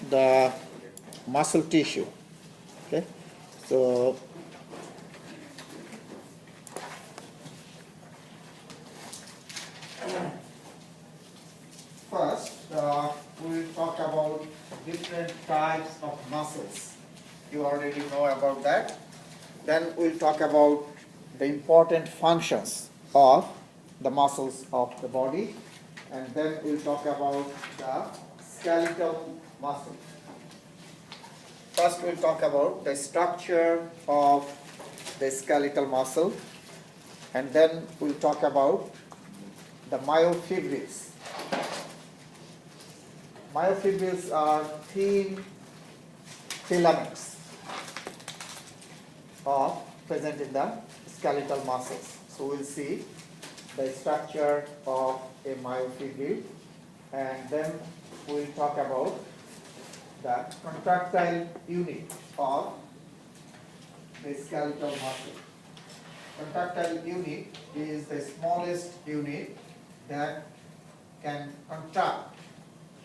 the muscle tissue. Okay, so first we'll talk about different types of muscles. You already know about that. Then we'll talk about the important functions of the muscles of the body, and then we'll talk about the skeletal muscle. First we'll talk about the structure of the skeletal muscle, and then we'll talk about the myofibrils. Myofibrils are thin filaments present in the skeletal muscles. So we'll see the structure of a myofibril, and then we'll talk about the contractile unit of the skeletal muscle. Contractile unit is the smallest unit that can contract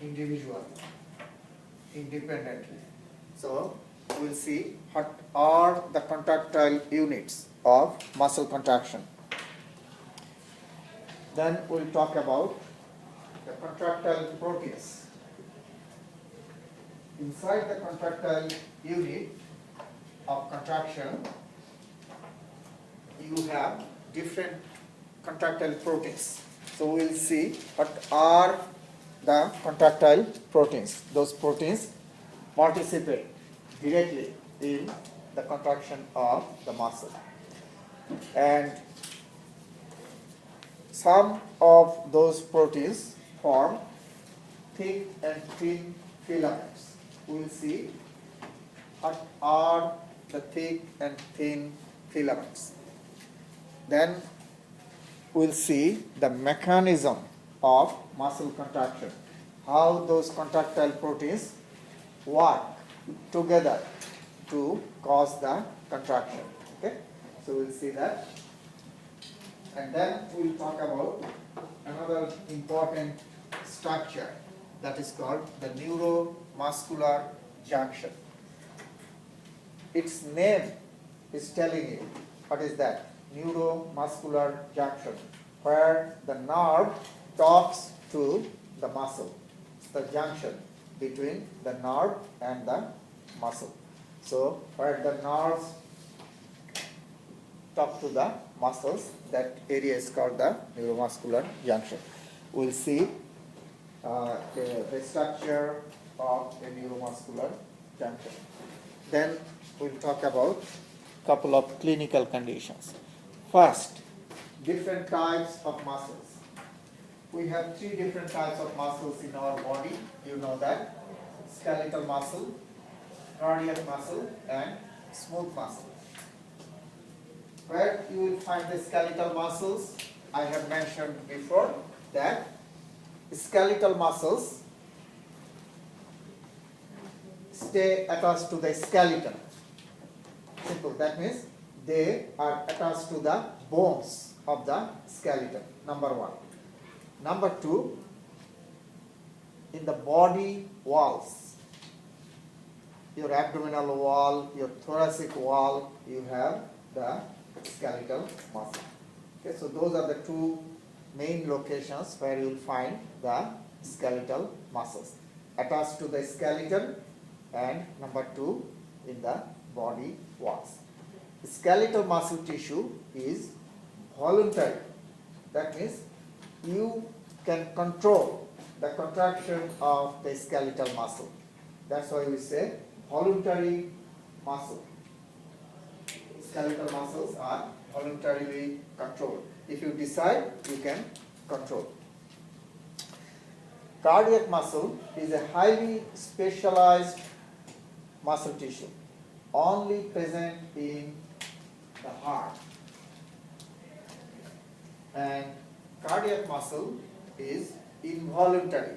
individually, independently. So we'll see what are the contractile units of muscle contraction. Then we'll talk about the contractile proteins. Inside the contractile unit of contraction, you have different contractile proteins. So we'll see what are the contractile proteins. Those proteins participate directly in the contraction of the muscle. And some of those proteins form thick and thin filaments. We will see what are the thick and thin filaments. Then we will see the mechanism of muscle contraction, how those contractile proteins work together to cause the contraction. Okay, so we'll see that, and then we'll talk about another important structure that is called the neuromuscular junction. Its name is telling you what is that, neuromuscular junction, where the nerve talks to the muscle. It's the junction between the nerve and the muscle. So where the nerves talk to the muscles, that area is called the neuromuscular junction. We'll see the structure of a neuromuscular junction. Then we'll talk about a couple of clinical conditions. First, different types of muscles. We have three different types of muscles in our body. You know that: skeletal muscle, cardiac muscle, and smooth muscle. Where you will find the skeletal muscles, I have mentioned before that skeletal muscles stay attached to the skeleton. Simple. That means they are attached to the bones of the skeleton. Number one. Number two, in the body walls, your abdominal wall, your thoracic wall, you have the skeletal muscle. Okay, so those are the two main locations where you will find the skeletal muscles, attached to the skeleton, and number two, in the body walls. The skeletal muscle tissue is voluntary. That means you can control the contraction of the skeletal muscle. That's why we say voluntary muscle. Skeletal muscles are voluntarily controlled. If you decide, you can control. Cardiac muscle is a highly specialized muscle tissue, only present in the heart. And cardiac muscle is involuntary.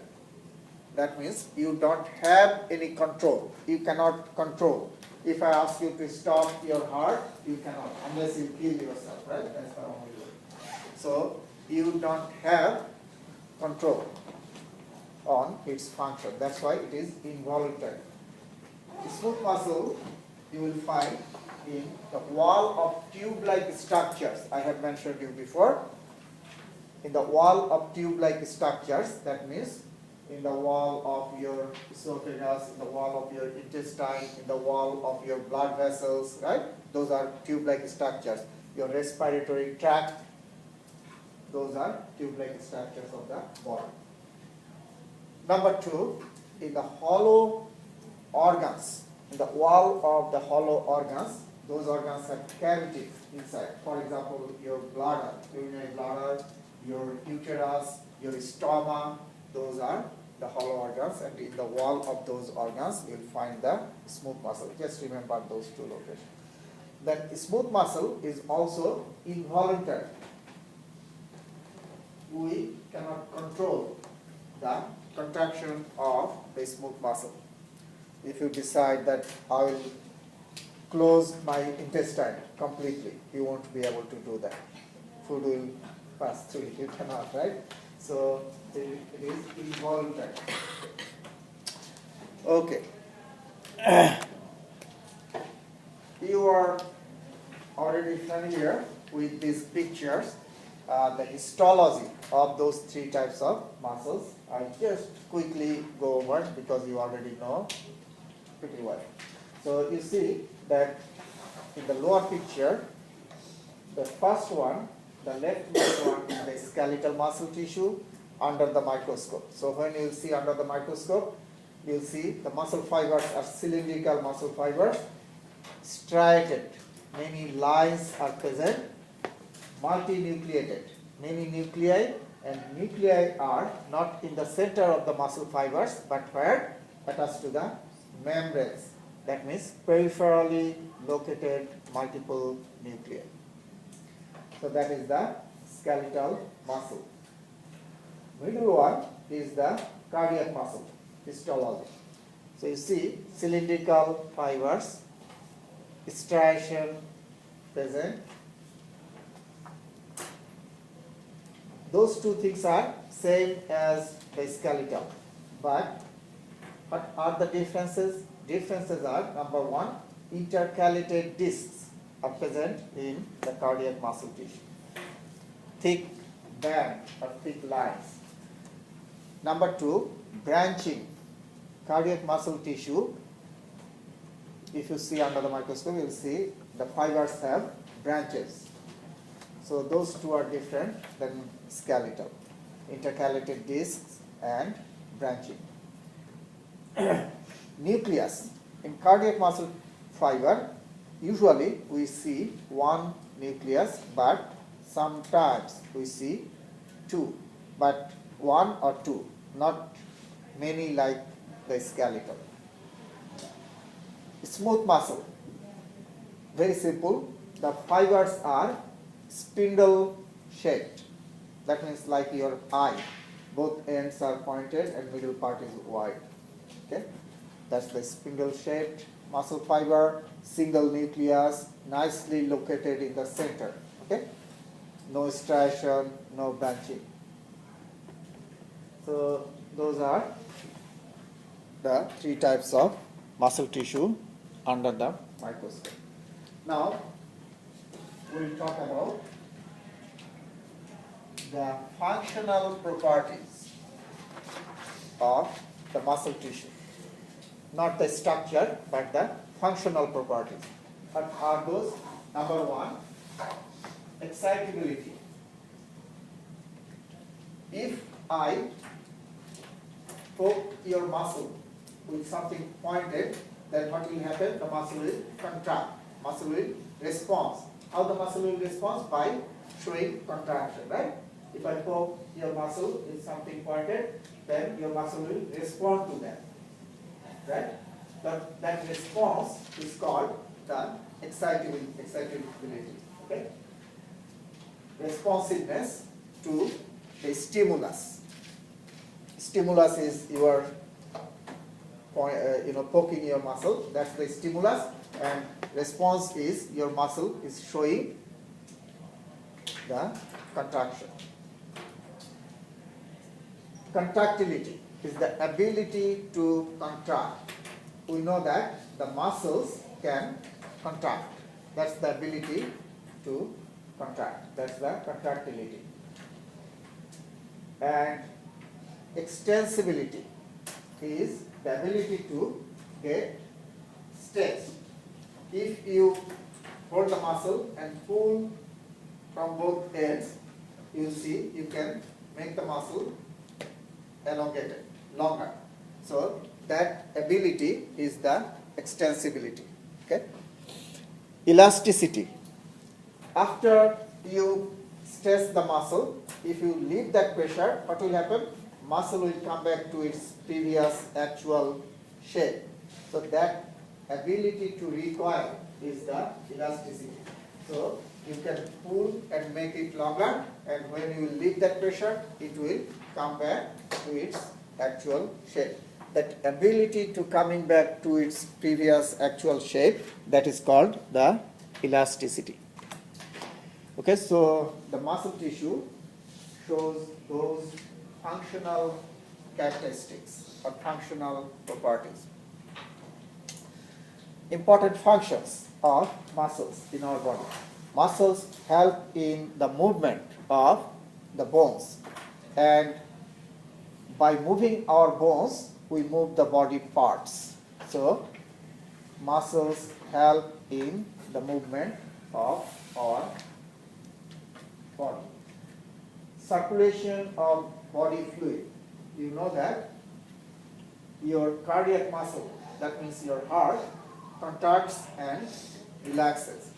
That means you don't have any control. You cannot control. If I ask you to stop your heart, you cannot, unless you kill yourself, right? That's the only way. So you don't have control. on its function. That's why it is involuntary. The smooth muscle you will find in the wall of tube-like structures. I have mentioned you before. In the wall of tube-like structures, that means in the wall of your esophagus, in the wall of your intestine, in the wall of your blood vessels, right? Those are tube-like structures. Your respiratory tract, those are tube-like structures of the body. Number two, in the hollow organs, in the wall of the hollow organs, those organs have cavities inside. For example, your bladder, urinary bladder, your uterus, your stomach, those are the hollow organs, and in the wall of those organs you will find the smooth muscle. Just remember those two locations. Then smooth muscle is also involuntary. We cannot control the contraction of the smooth muscle. If you decide that I will close my intestine completely, you won't be able to do that. Food will pass through it, you cannot, right? So it is involuntary. Okay. You are already familiar with these pictures, the histology of those three types of muscles. I just quickly go over because you already know pretty well. So you see that in the lower picture, the first one, the leftmost one, is the skeletal muscle tissue under the microscope. So when you see under the microscope, you will see the muscle fibers are cylindrical muscle fibers, striated. Many lines are present, multinucleated. Many nuclei, and nuclei are not in the center of the muscle fibers, but where? Attached to the membranes. That means peripherally located multiple nuclei. So that is the skeletal muscle. Middle one is the cardiac muscle, histology. So you see cylindrical fibers, striation present. Those two things are same as the skeletal. But what are the differences? Differences are, number one, intercalated discs are present in the cardiac muscle tissue. Thick band or thick lines. Number two, branching. Cardiac muscle tissue, if you see under the microscope, you will see the fibers have branches. So those two are different than skeletal. Intercalated discs and branching. Nucleus. In cardiac muscle fiber, usually we see one nucleus, but sometimes we see two, but one or two, not many like the skeletal. Smooth muscle, very simple. The fibers are spindle shaped. That means like your eye. Both ends are pointed and middle part is wide. Okay, that's the spindle shaped muscle fiber, single nucleus, nicely located in the center. Okay, no striation, no branching. So those are the three types of muscle tissue under the microscope. Now we will talk about the functional properties of the muscle tissue. Not the structure, but the functional properties. What are those? Number one, excitability. If I poke your muscle with something pointed, then what will happen? The muscle will contract. Muscle will respond. How the muscle will respond? By showing contraction, right? If I poke your muscle with something pointed, then your muscle will respond to that, right? But that response is called the excitability, okay? Responsiveness to the stimulus. Stimulus is your poking your muscle, that's the stimulus, and response is your muscle is showing the contraction. Contractility. is the ability to contract. We know that the muscles can contract. That's the ability to contract. That's the contractility. And extensibility is the ability to get stretch. If you hold the muscle and pull from both ends, you see you can make the muscle elongated, longer. So that ability is the extensibility. Okay. Elasticity. After you stress the muscle, if you leave that pressure, what will happen? Muscle will come back to its previous actual shape. So that ability to recoil is the elasticity. So you can pull and make it longer, and when you leave that pressure, it will come back to its actual shape. That ability to coming back to its previous actual shape, that is called the elasticity. Okay, so the muscle tissue shows those functional characteristics or functional properties. Important functions of muscles in our body. Muscles help in the movement of the bones, and by moving our bones, we move the body parts. So muscles help in the movement of our body. Circulation of body fluid. You know that your cardiac muscle, that means your heart, contracts and relaxes.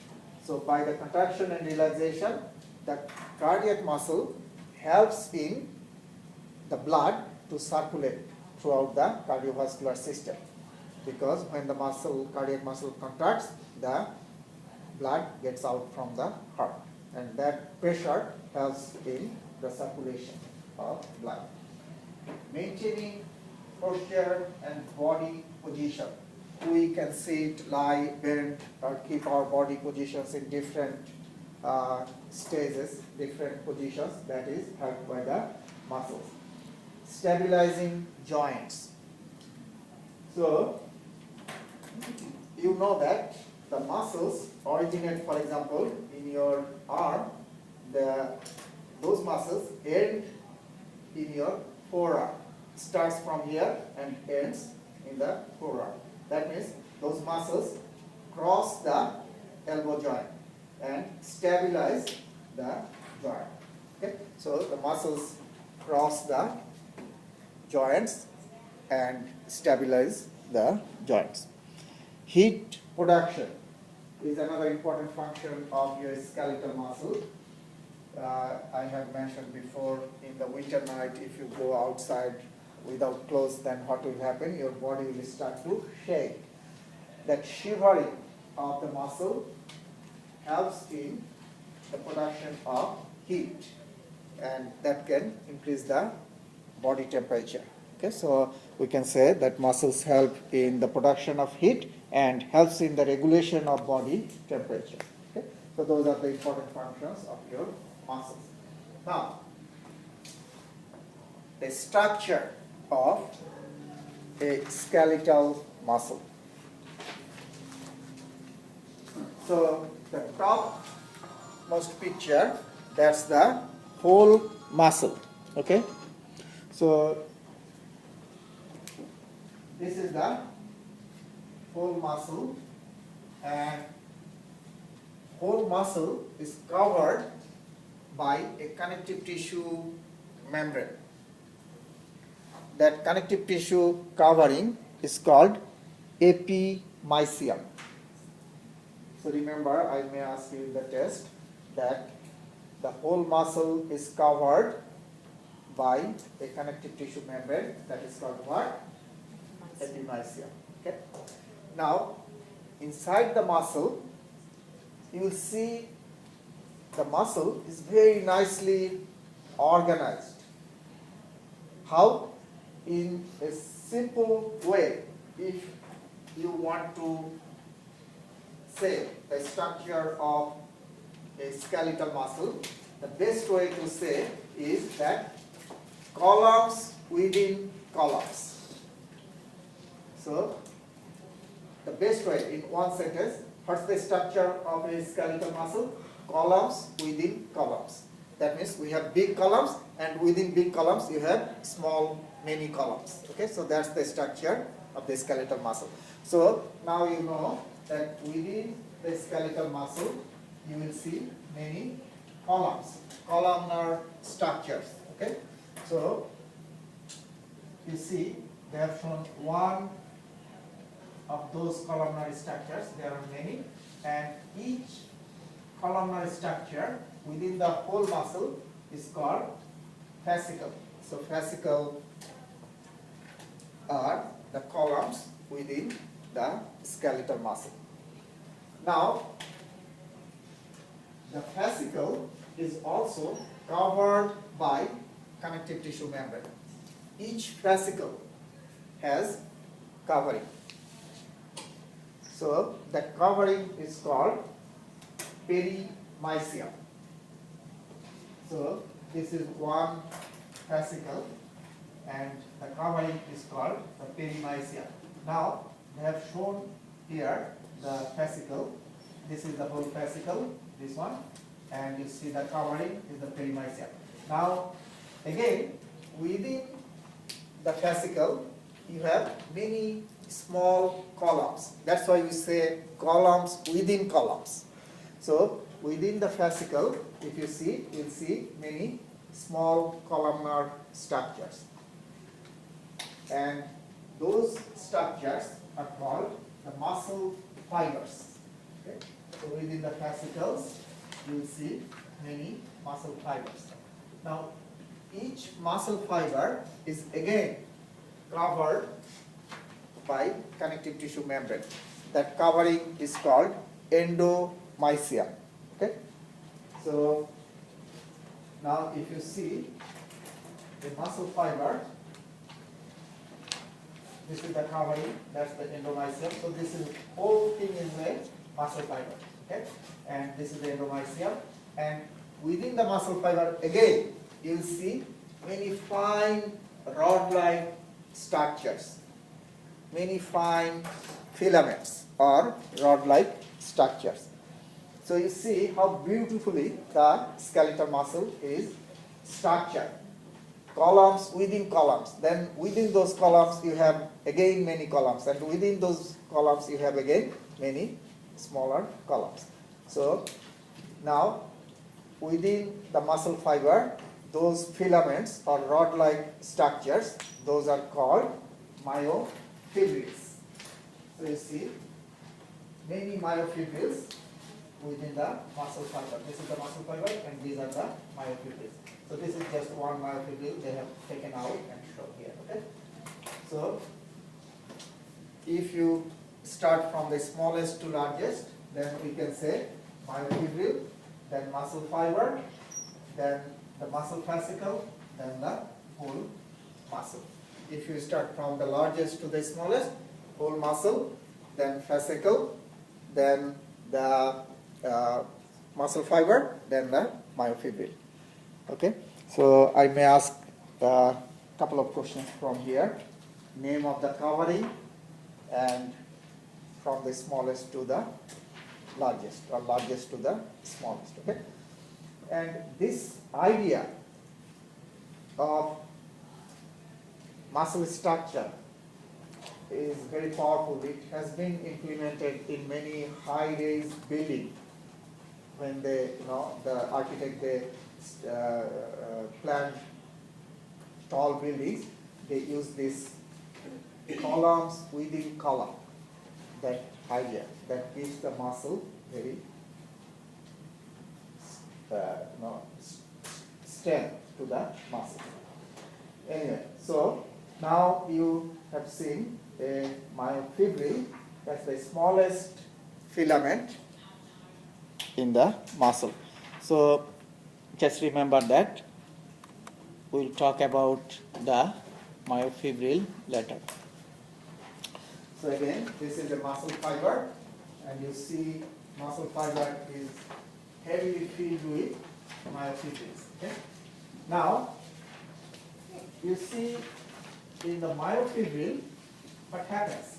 So by the contraction and relaxation, the cardiac muscle helps in the blood to circulate throughout the cardiovascular system. Because when the muscle, cardiac muscle contracts, the blood gets out from the heart. And that pressure helps in the circulation of blood. Maintaining posture and body position. We can sit, lie, bend, or keep our body positions in different stages, different positions. That is helped by the muscles. Stabilizing joints. So you know that the muscles originate, for example, in your arm. Those muscles end in your forearm. Starts from here and ends in the forearm. That means those muscles cross the elbow joint and stabilize the joint. Okay? So the muscles cross the joints and stabilize the joints. Heat production is another important function of your skeletal muscle. I have mentioned before, in the winter night, if you go outside without clothes, then what will happen? Your body will start to shake. That shivering of the muscle helps in the production of heat, and that can increase the body temperature. Okay, so we can say that muscles help in the production of heat and helps in the regulation of body temperature. Okay, so those are the important functions of your muscles. Now, the structure of a skeletal muscle. So the topmost picture, that's the whole muscle. Okay, so this is the whole muscle, and whole muscle is covered by a connective tissue membrane. That connective tissue covering is called epimysium. So remember, I may ask you in the test that the whole muscle is covered by a connective tissue membrane, that is called what? Epimysium. Okay. Now, inside the muscle, you will see the muscle is very nicely organized. How? In a simple way, if you want to say the structure of a skeletal muscle, the best way to say is that columns within columns. So the best way in one sentence, what's the structure of a skeletal muscle? Columns within columns. That means we have big columns, and within big columns you have small many columns. Okay, so that's the structure of the skeletal muscle. So now you know that within the skeletal muscle you will see many columns, columnar structures. Okay, so you see they have shown one of those columnar structures. There are many, and each columnar structure within the whole muscle is called fascicle. So fascicle are the columns within the skeletal muscle. Now, the fascicle is also covered by connective tissue membrane. Each fascicle has covering. So that covering is called perimysium. So this is one fascicle, and the covering is called the perimysium. Now they have shown here the fascicle. This is the whole fascicle, this one, and you see the covering is the perimysium. Now again, within the fascicle you have many small columns. That's why we say columns within columns. So within the fascicle, if you see, you'll see many small columnar structures. And those structures are called the muscle fibers. Okay? So within the fascicles, you will see many muscle fibers. Now, each muscle fiber is again covered by connective tissue membrane. That covering is called endomysium. Okay? So now if you see the muscle fiber, this is the covering, that's the endomysium. So this is whole thing is a muscle fiber. Okay? And this is the endomysium. And within the muscle fiber again you will see many fine rod-like structures, many fine filaments or rod-like structures. So you see how beautifully the skeletal muscle is structured. Columns within columns. Then within those columns you have again many columns, and within those columns you have again many smaller columns. So now within the muscle fiber, those filaments or rod-like structures, those are called myofibrils. So you see many myofibrils within the muscle fiber. This is the muscle fiber, and these are the myofibrils. So this is just one myofibril they have taken out and shown here. Okay. So if you start from the smallest to largest, then we can say myofibril, then muscle fiber, then the muscle fascicle, then the whole muscle. If you start from the largest to the smallest, whole muscle, then fascicle, then the muscle fiber, then the myofibril. Okay, so I may ask a couple of questions from here. Name of the covering, and from the smallest to the largest, or largest to the smallest. Okay, and this idea of muscle structure is very powerful. It has been implemented in many high-rise buildings. When they, the architect, they plan tall buildings, they use this columns within column. That idea that gives the muscle very strength to the muscle. Anyway, so now you have seen a myofibril, that's the smallest filament in the muscle. So just remember that. We'll talk about the myofibril later. So again, this is a muscle fiber, and you see muscle fiber is heavily filled with myofibrils. Okay? Now, you see in the myofibril, what happens?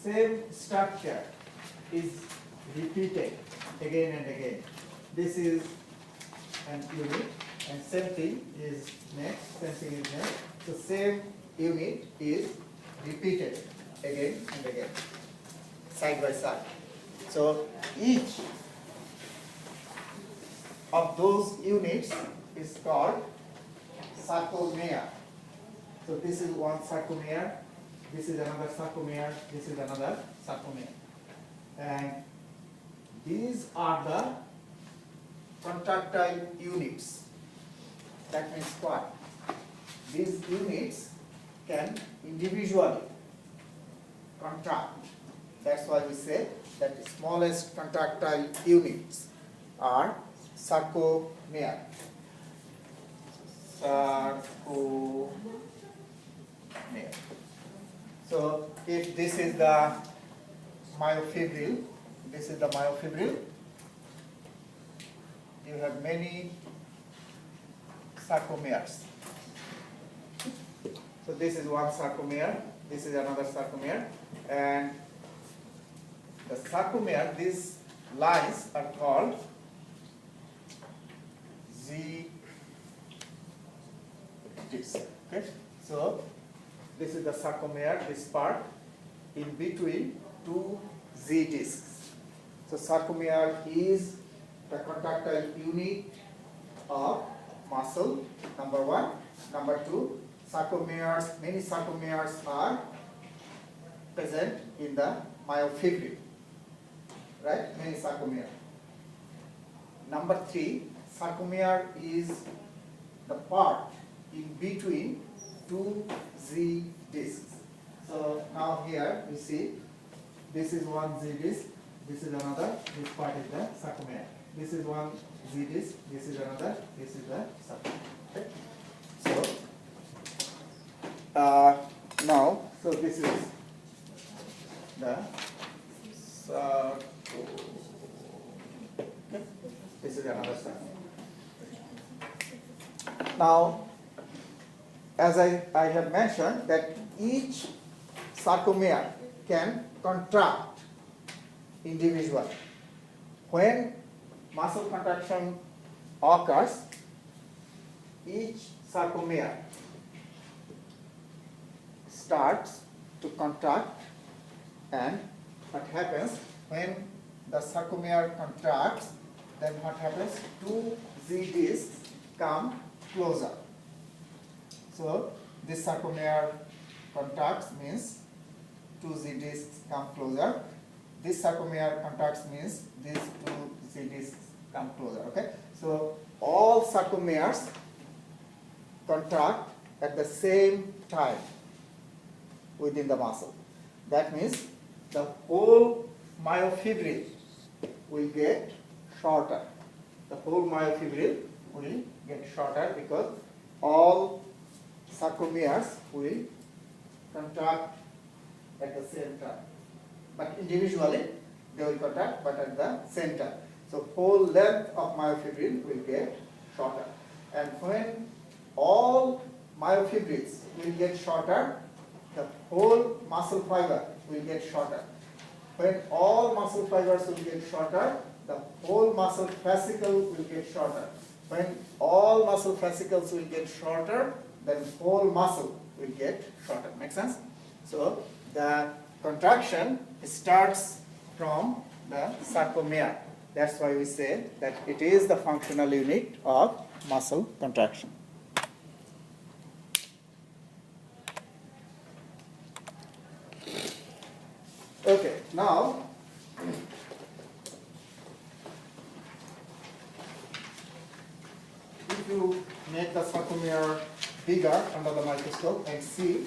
Same structure is repeated again and again. This is an unit, and same thing is next, same thing is next. So same unit is repeated again and again, side by side. So each of those units is called sarcomere. So this is one sarcomere, this is another sarcomere, this is another sarcomere. And these are the contractile units. That means what? These units can individually contract. That's why we say that the smallest contractile units are sarcomere. Sarcomere. So if this is the myofibril, this is the myofibril, you have many sarcomeres. So this is one sarcomere, this is another sarcomere, and the sarcomere, these lines are called Z disc. Okay? So this is the sarcomere, this part, in between two Z discs. So sarcomere is the contractile unit of muscle, number one. Number two, sarcomeres, many sarcomeres are present in the myofibril, right? Many sarcomere. Number three, sarcomere is the part in between two Z discs. So now here you see, this is one Z disc, this is another, this part is the sarcomere. This is one Z disc, this is another, this is the sarcomere. Okay? So now, so this is the sarcomere. Okay? This is another sarcomere. Now, as I have mentioned that each sarcomere can contract individually. When muscle contraction occurs, each sarcomere starts to contract, and what happens when the sarcomere contracts, then what happens? Two Z discs come closer. So this sarcomere contracts means two Z discs come closer. This sarcomere contracts means these two Z discs come closer. Okay. So all sarcomeres contract at the same time within the muscle. That means the whole myofibril will get shorter. The whole myofibril will get shorter because all sarcomeres will contract at the same time. But individually they will contract, but at the same time. So whole length of myofibril will get shorter. And when all myofibrils will get shorter, the whole muscle fiber will get shorter. When all muscle fibers will get shorter, the whole muscle fascicle will get shorter. When all muscle fascicles will get shorter, then whole muscle will get shorter. Make sense? So the contraction starts from the sarcomere. That's why we say that it is the functional unit of muscle contraction. Okay, now if you make the sarcomere bigger under the microscope and see,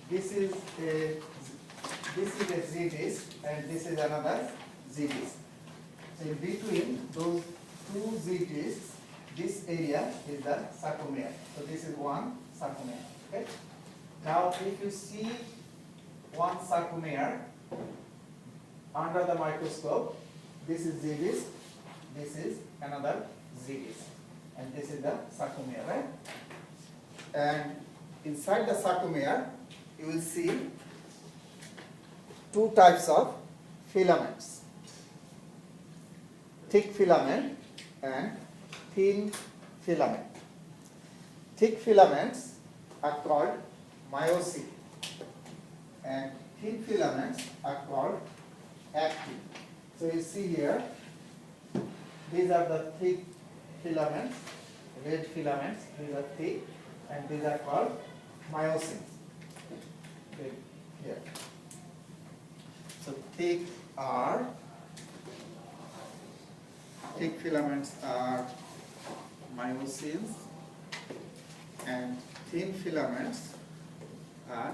this is a Z disc and this is another Z disc. So in between those two Z discs, this area is the sarcomere. So this is one sarcomere. Okay. Now if you see one sarcomere under the microscope, this is Z disc, this is another Z disc, and this is the sarcomere, right? And inside the sarcomere, you will see two types of filaments, thick filament and thin filament. Thick filaments are called myosin and thin filaments are called actin. So you see here, these are the thick filaments, red filaments, these are thick, and these are called myosins. Okay, here. So thick filaments are myosins and thin filaments are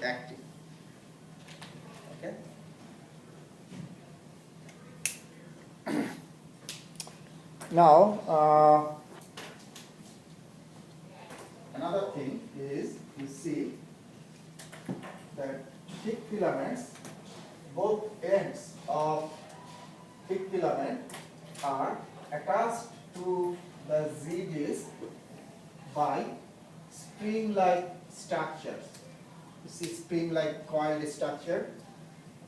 actin. Okay. Now, another thing is you see that thick filaments, both ends of thick filament are attached to the Z disc by spring-like structures. You see spring-like coiled structure.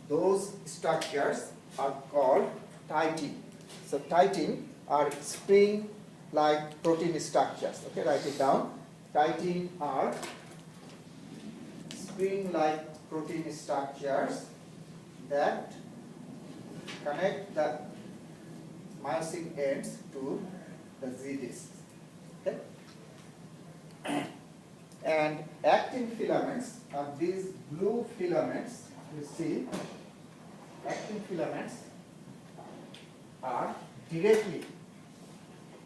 Those structures are called titin. So titin are spring-like protein structures. Okay, write it down. Titin are spring-like protein structures that connect the myosin ends to the Z disc. Okay? And actin filaments are these blue filaments. You see, actin filaments are directly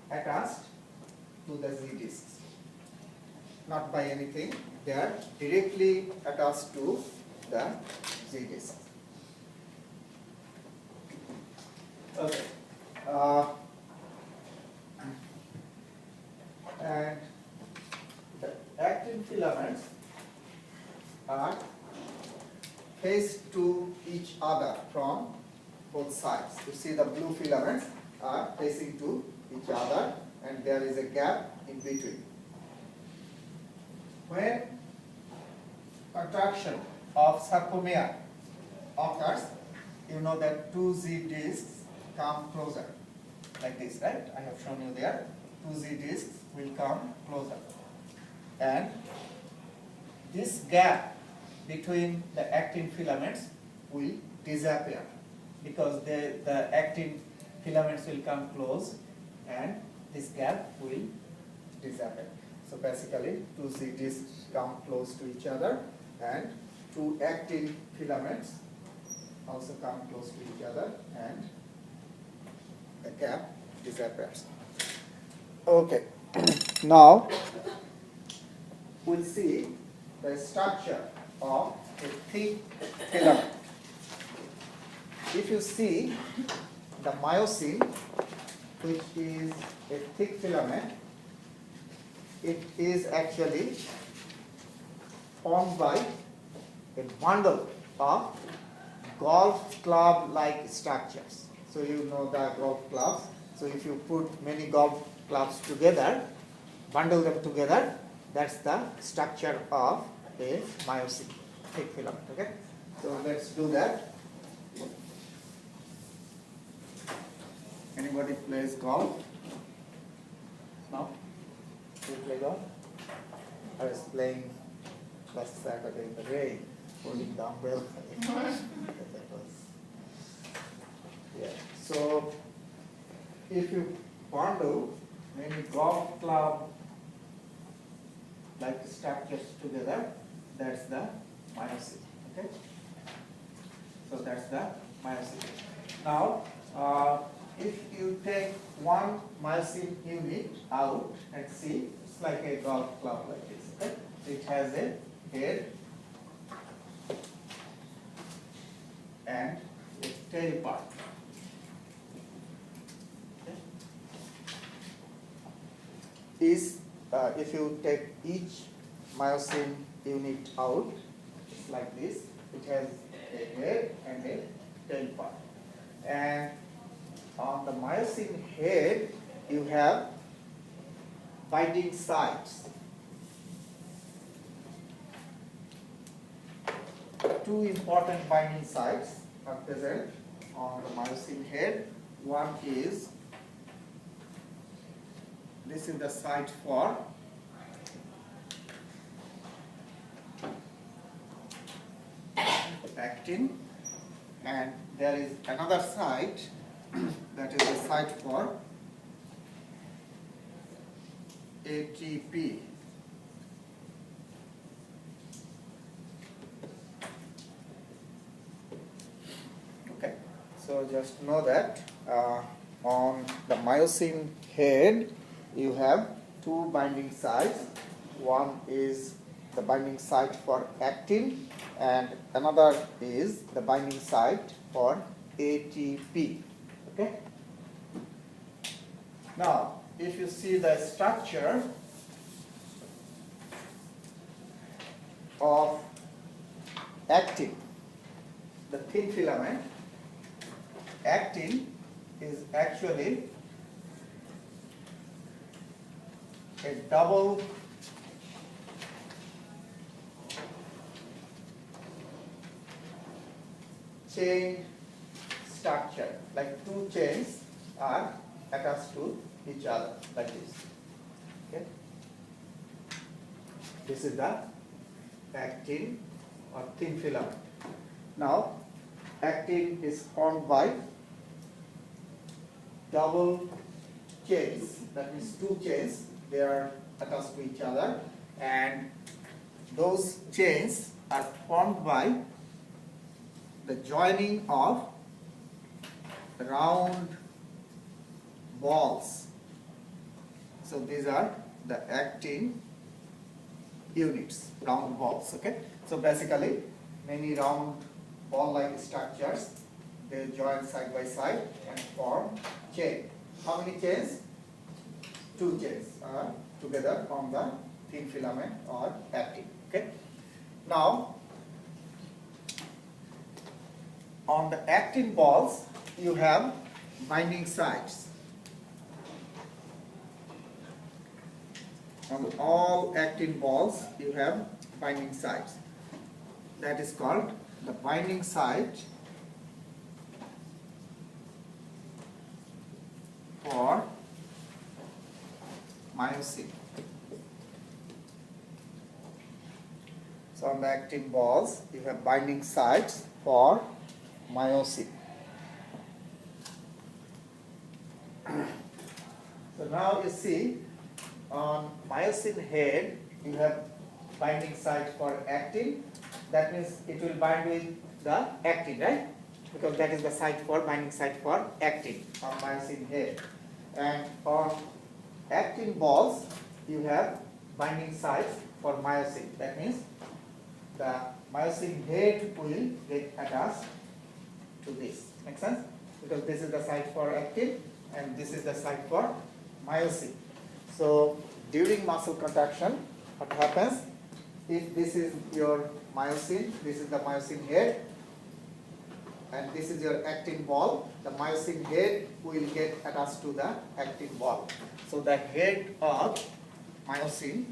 attached to the Z discs. Not by anything, they are directly attached to the Z discs. Okay. And the actin filaments are faced to each other from both sides. You see the blue filaments are facing to each other and there is a gap in between. When contraction of sarcomere occurs, you know that two Z discs come closer, like this, right? I have shown you there. Two Z discs will come closer. And this gap between the actin filaments will disappear because the actin filaments will come close and this gap will disappear. So basically, two Z discs come close to each other and two actin filaments also come close to each other and the gap disappears. Okay, now we'll see the structure of a thick filament. If you see the myosin, which is a thick filament, it is actually formed by a bundle of golf club-like structures. So you know the golf clubs. So if you put many golf clubs together, bundle them together, that's the structure of a myosin, thick filament. Okay. So let's do that. Anybody plays golf? No? Do you play golf? I was playing last Saturday in the rain, holding the umbrella. Yeah. So if you bundle many golf club like structures together, that's the myosin. Okay. So that's the myosin. Now, if you take one myosin unit out and see, it's like a golf club like this. Okay? It has a head and a tail part. Okay? If you take each myosin unit out, it's like this. It has a head and a tail part. And on the myosin head, you have binding sites. Two important binding sites are present on the myosin head. One is, this is the site for actin, and there is another site that is the site for ATP. Okay, so just know that on the myosin head you have two binding sites. One is the binding site for actin and another is the binding site for ATP. Okay. Now, if you see the structure of actin, the thin filament, actin is actually a double chain structure, like two chains are attached to each other like this. Okay. This is the actin or thin filament. Now, actin is formed by double chains, that means two chains, they are attached to each other, and those chains are formed by the joining of round balls. So these are the actin units, round balls. Okay. So basically, many round ball-like structures, they join side by side and form chain. How many chains? Two chains are together on the thin filament or actin. Okay. Now, on the actin balls, you have binding sites. On all actin balls, you have binding sites. That is called the binding site for myosin. So on the actin balls, you have binding sites for myosin. So now you see, on myosin head, you have binding site for actin. That means it will bind with the actin, right? Because that is the site for binding site for actin on myosin head. And on actin balls, you have binding sites for myosin. That means the myosin head will get attached to this. Make sense? Because this is the site for actin and this is the site for myosin. So during muscle contraction, what happens? If this is your myosin, this is the myosin head, and this is your actin ball, the myosin head will get attached to the actin ball. So the head of myosin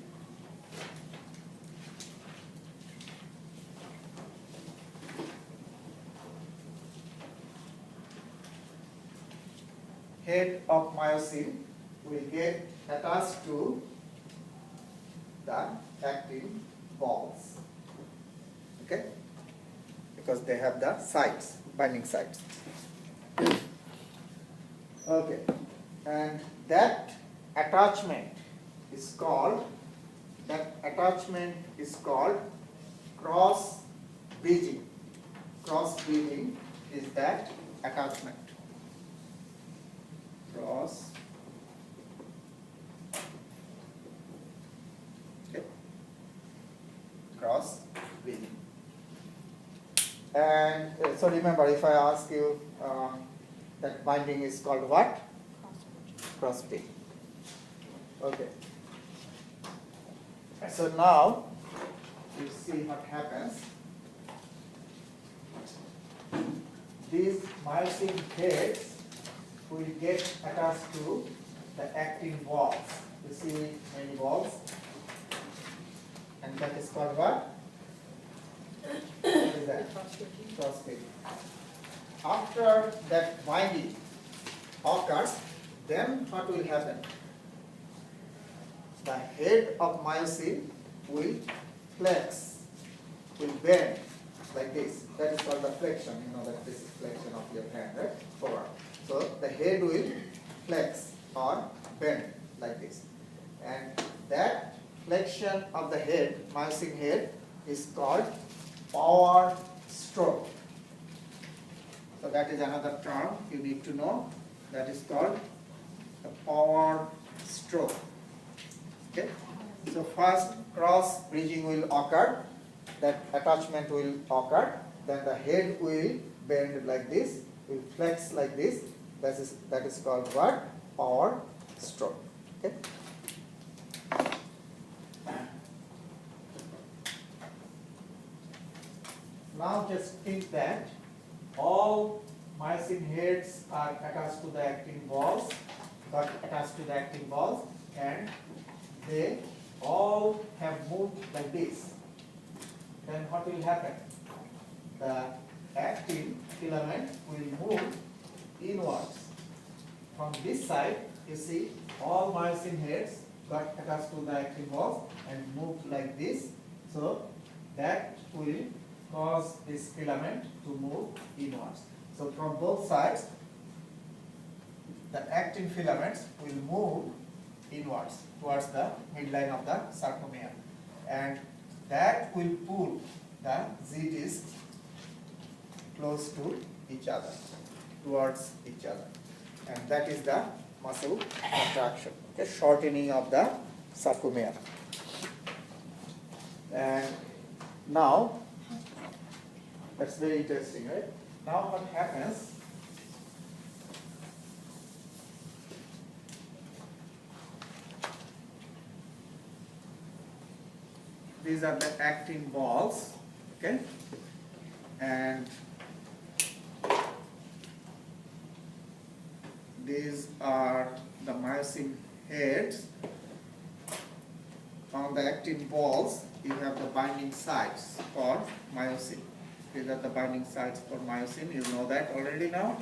will get attached to the actin balls. Okay? Because they have the sites, binding sites. Okay. And that attachment is called cross bridging. Cross bridging is that attachment. Cross. Okay. Cross bridging. And so remember, if I ask you that binding is called what? Cross bridging. Okay. So now you see what happens. These myosin heads will get attached to the actin balls You see many balls, and that is called what? What is that? Cross bridging. After that binding occurs, then what will happen? The head of myosin will flex, will bend like this. That is called the flexion. You know that this is flexion of your hand, right? Forward. So the head will flex or bend like this. And that flexion of the head, myosin head, is called power stroke. So that is another term you need to know. That is called the power stroke. Okay. So first cross bridging will occur. That attachment will occur. Then the head will bend like this, will flex like this. That is called what? Power stroke. Okay. Now just think that all myosin heads are attached to the actin balls, and they all have moved like this. Then what will happen? The actin filament will move inwards. From this side, you see all myosin heads got attached to the actin balls and moved like this. So that will cause this filament to move inwards. So from both sides, the actin filaments will move inwards towards the midline of the sarcomere, and that will pull the Z discs close to each other, towards each other, and that is the muscle contraction, okay, shortening of the sarcomere. And now, that's very interesting, right? Now what happens? These are the actin balls, okay? And these are the myosin heads. On the actin balls, you have the binding sites for myosin. These are the binding sites for myosin. You know that already now.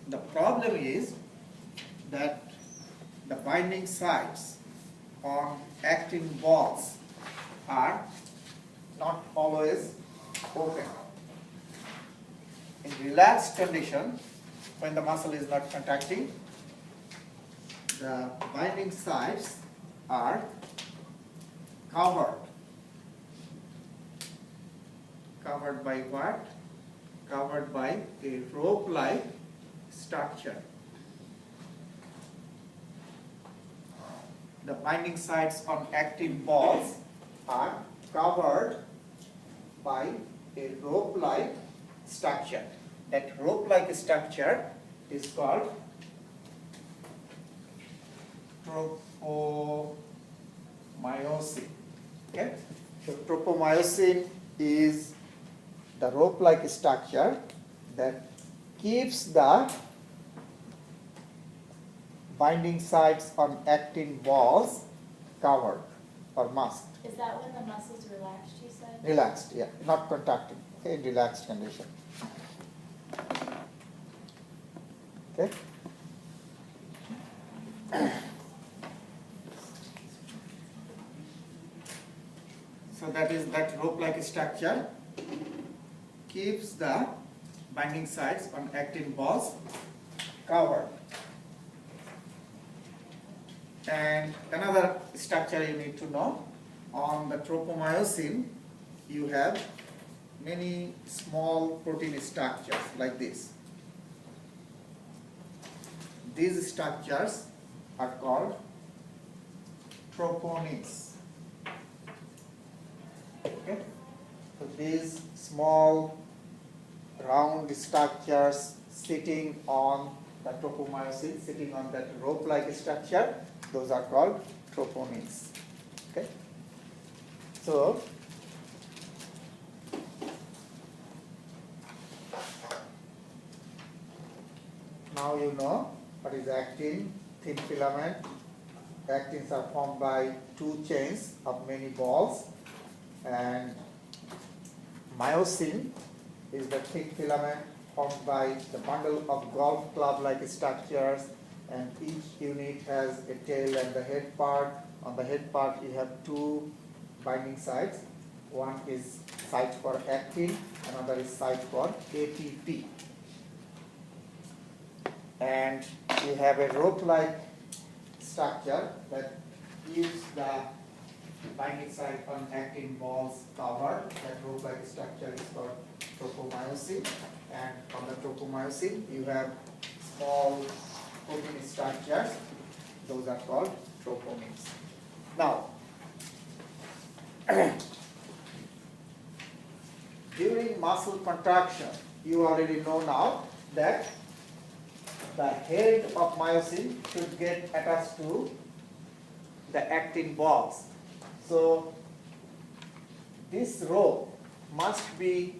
The problem is that the binding sites on actin balls are not always open. In relaxed condition, when the muscle is not contracting, the binding sites are covered. Covered by what? Covered by a rope-like structure. The binding sites on actin balls are covered by a rope-like structure. That rope-like structure is called tropomyosin. Okay? So tropomyosin is the rope-like structure that keeps the binding sites on actin balls covered or masked. Is that when the muscles relaxed, you said? Relaxed, yeah, not contracting, okay, in relaxed condition. Okay. So that rope-like structure keeps the binding sites on actin balls covered. And another structure you need to know, on the tropomyosin you have many small protein structures like this. These structures are called troponins. Okay? So these small round structures sitting on the tropomyosin, sitting on that rope-like structure, those are called troponins. Okay? So, now you know what is actin, thin filament, actins are formed by two chains of many balls, and myosin is the thick filament formed by the bundle of golf club-like structures, and each unit has a tail and the head part. On the head part you have two binding sites. One is site for actin, another is site for ATP. And you have a rope-like structure that gives the binding site on actin balls covered. That rope-like structure is called tropomyosin, and on the tropomyosin you have small protein structures. Those are called tropomins. Now, during muscle contraction, you already know now that the head of myosin should get attached to the actin balls. So this rope must be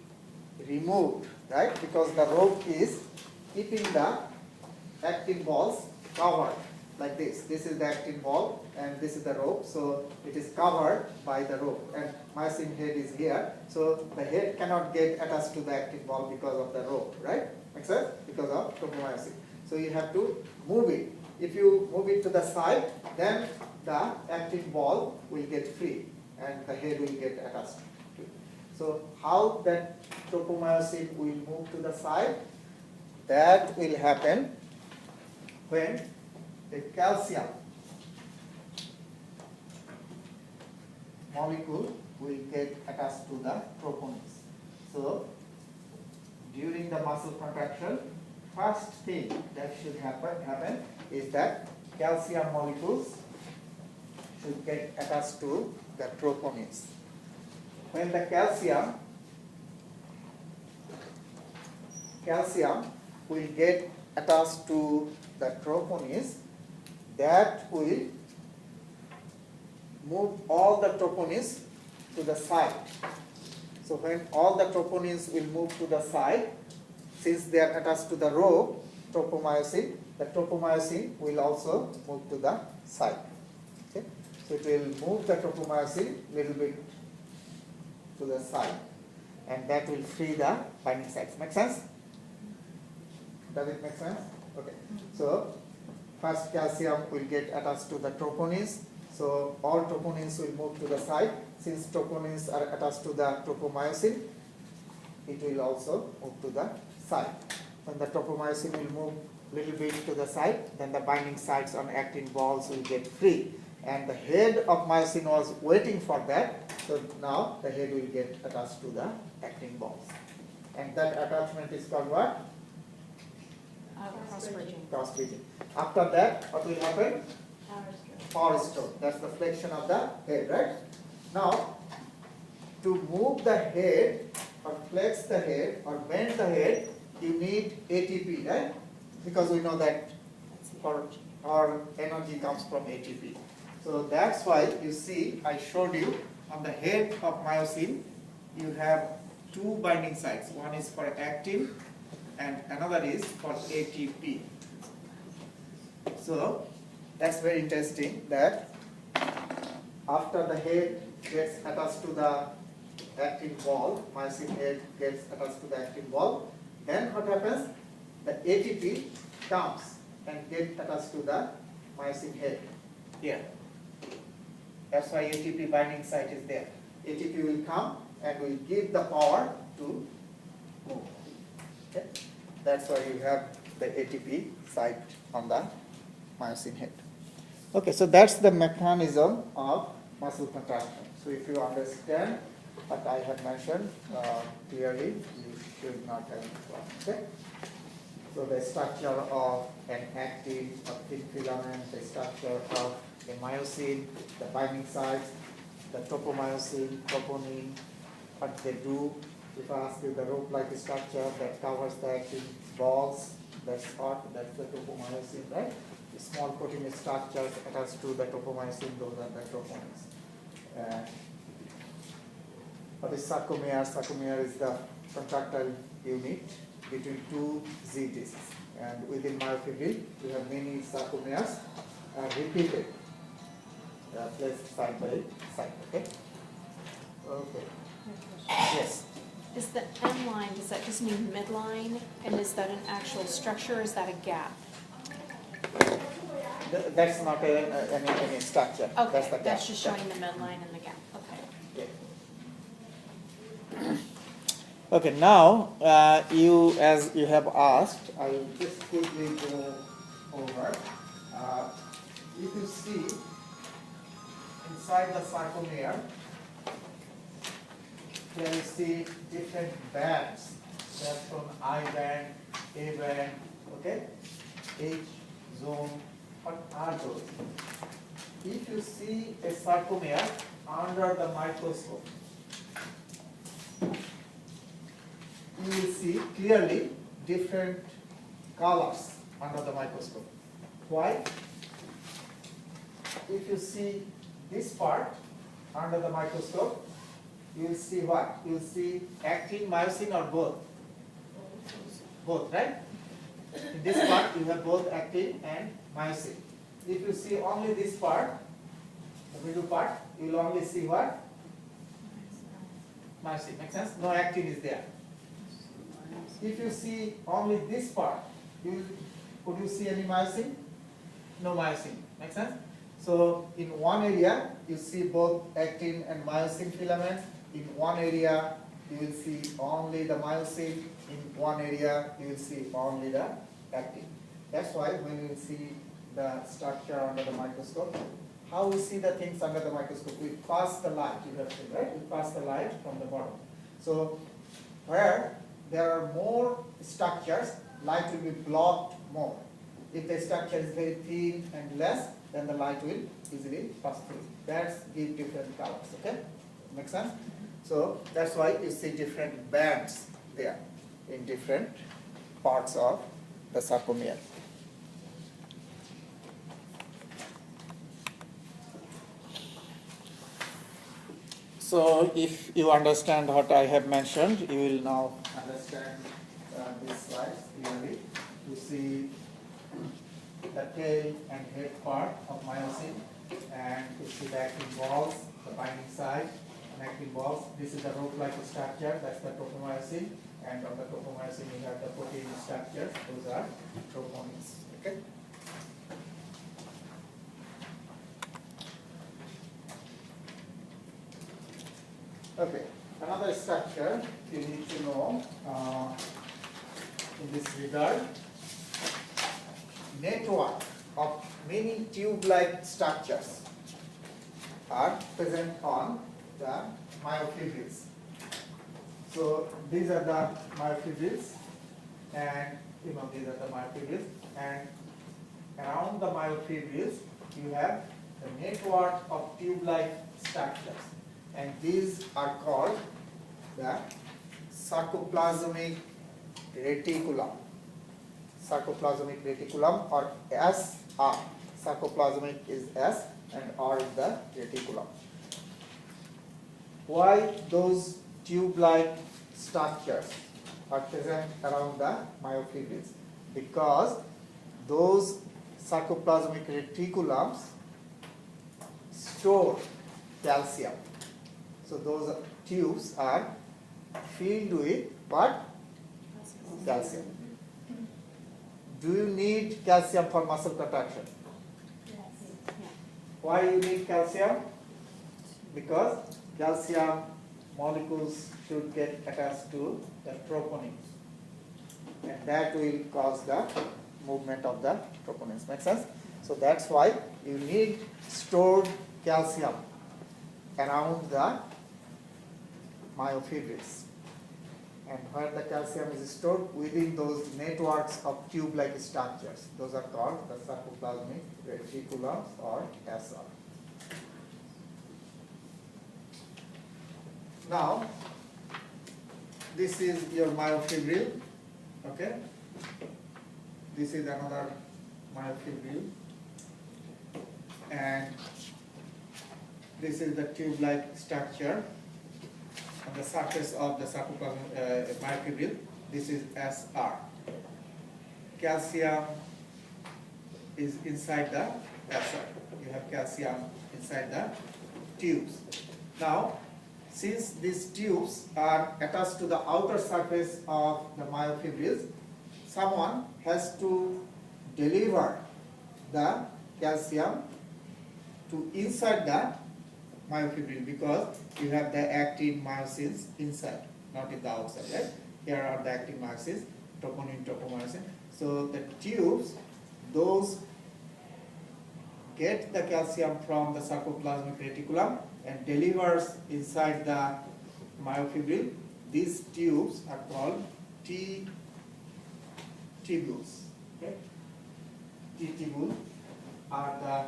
removed, right? Because the rope is keeping the actin balls covered like this. This is the actin ball and this is the rope. So it is covered by the rope, and myosin head is here. So the head cannot get attached to the actin ball because of the rope, right? Makes sense? Because of tropomyosin. So you have to move it. If you move it to the side, then the actin ball will get free and the head will get attached to it. So how that tropomyosin will move to the side? That will happen when the calcium molecule will get attached to the troponins. So during the muscle contraction, first thing that should happen is that calcium molecules should get attached to the troponins. When the calcium will get attached to the troponins, that will move all the troponins to the side. So when all the troponins will move to the side, since they are attached to the rope, tropomyosin, the tropomyosin will also move to the side. Okay? So it will move the tropomyosin a little bit to the side, and that will free the binding sites. Make sense? Does it make sense? Okay. So first calcium will get attached to the troponins. So all troponins will move to the side. Since troponins are attached to the tropomyosin, it will also move to the side. When the tropomyosin will move a little bit to the side, then the binding sites on actin balls will get free. And the head of myosin was waiting for that. So now the head will get attached to the actin balls. And that attachment is called what? Cross-bridging. Cross-bridging. After that, what will happen? Power stroke. Power stroke. That's the flexion of the head, right? Now, to move the head or flex the head or bend the head, you need ATP, right? Because we know that our energy comes from ATP. So that's why you see, I showed you on the head of myosin, you have two binding sites. One is for actin and another is for ATP. So that's very interesting that after the head gets attached to the actin ball, myosin head gets attached to the actin ball, then what happens? The ATP comes and gets attached to the myosin head here. That's why ATP binding site is there. ATP will come and will give the power to move. Okay? That's why you have the ATP site on the myosin head. Okay, so that's the mechanism of muscle contraction. So if you understand what I have mentioned clearly, you should not have any problem. Okay? So the structure of an actin, a thin filament, the structure of a myosin, the binding sites, the tropomyosin, troponin, what they do. If I ask you the rope-like structure that covers the actin balls, that's what, that's the tropomyosin, right? The small protein structures attached to the tropomyosin, those are the troponins. What is sarcomere? Sarcomere is the contractile unit between two Z discs. And within myofibril, you have many sarcomeres repeated. placed side by side. Okay. Okay. Yes. Is the M line, does that just mean midline? And is that an actual structure or is that a gap? That's not any structure. Okay, That's the that's gap. just showing the midline and the gap, okay. Yeah. Okay, now as you have asked, I will just quickly go over. If you see inside the sarcomere, here you see different bands. That's from I band, A band, okay, H zone. What are those? If you see a sarcomere under the microscope, you will see clearly different colors under the microscope. Why? If you see this part under the microscope, you will see what? You will see actin, myosin, or both? Both, right? In this part, you have both actin and myosin. If you see only this part, the middle part, you will only see what? Myosin. Makes sense? No actin is there. If you see only this part, could you see any myosin? No myosin. Make sense? So in one area, you see both actin and myosin filaments. In one area, you will see only the myosin. In one area, you will see only the actin. That's why when you see the structure under the microscope, how we see the things under the microscope? We pass the light, you have seen, right? We pass the light from the bottom. So where there are more structures, light will be blocked more. If the structure is very thin and less, then the light will easily pass through. That's give different colors, okay? Make sense? So that's why you see different bands there in different parts of the sarcomere. So if you understand what I have mentioned, you will now understand these slides clearly. You see the tail and head part of myosin, and you see the actin balls, the binding side, and actin balls. This is the rope-like structure, that's the tropomyosin, and on the tropomyosin you have the protein structures, those are troponins. Okay? Okay, another structure you need to know in this regard. Network of many tube-like structures are present on the myofibrils. So these are the myofibrils, and these are the myofibrils, and around the myofibrils you have the network of tube-like structures. And these are called the sarcoplasmic reticulum. Sarcoplasmic reticulum, or SR. Sarcoplasmic is S and R is the reticulum. Why those tube-like structures are present around the myofibrils? Because those sarcoplasmic reticulums store calcium. So those tubes are filled with what? Calcium. Do you need calcium for muscle contraction? Why you need calcium? Because calcium molecules should get attached to the troponins, and that will cause the movement of the troponins. Make sense? So that's why you need stored calcium around the myofibrils. And where the calcium is stored? Within those networks of tube-like structures. Those are called the sarcoplasmic reticulums, or SR. Now, this is your myofibril, okay? This is another myofibril, and this is the tube-like structure on the surface of the sarcoplasmic myofibril. This is SR. Calcium is inside the SR. you have calcium inside the tubes. Now, since these tubes are attached to the outer surface of the myofibrils, someone has to deliver the calcium to inside the myofibril, because you have the actin myosins inside, not in the outside, right? Here are the actin myosins, troponin, tropomyosin. So the tubes, those get the calcium from the sarcoplasmic reticulum and delivers inside the myofibril. These tubes are called T tubules. Okay? T tubules are the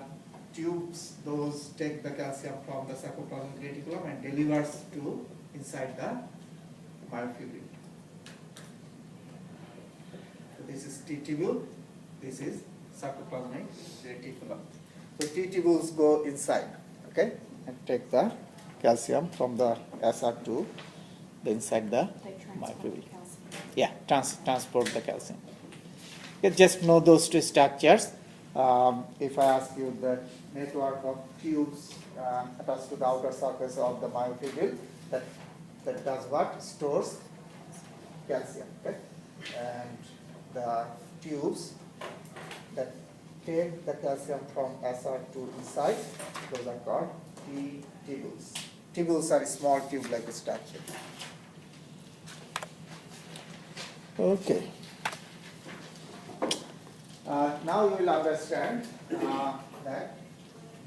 tubes, those take the calcium from the sarcoplasmic reticulum and delivers to inside the myofibril. So this is T tubule, this is sarcoplasmic reticulum. So T tubules go inside, okay, and take the calcium from the SR to the inside the They transport myofibril. the calcium. Yeah, transport the calcium. Okay, just know those two structures. If I ask you the network of tubes attached to the outer surface of the myofibril, that does what? Stores calcium. Okay, and the tubes that take the calcium from SR to inside, those are called T tubules. Tubules are small tube-like structure. Okay. Now you will understand that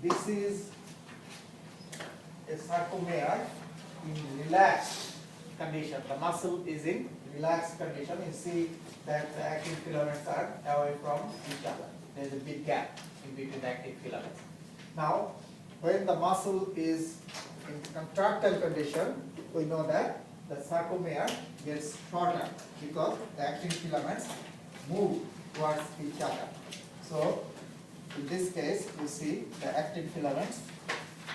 this is a sarcomere in relaxed condition. The muscle is in relaxed condition. You see that the actin filaments are away from each other. There is a big gap in between the actin filaments. Now, when the muscle is in contractile condition, we know that the sarcomere gets shorter because the actin filaments move towards each other. So, in this case, you see the actin filaments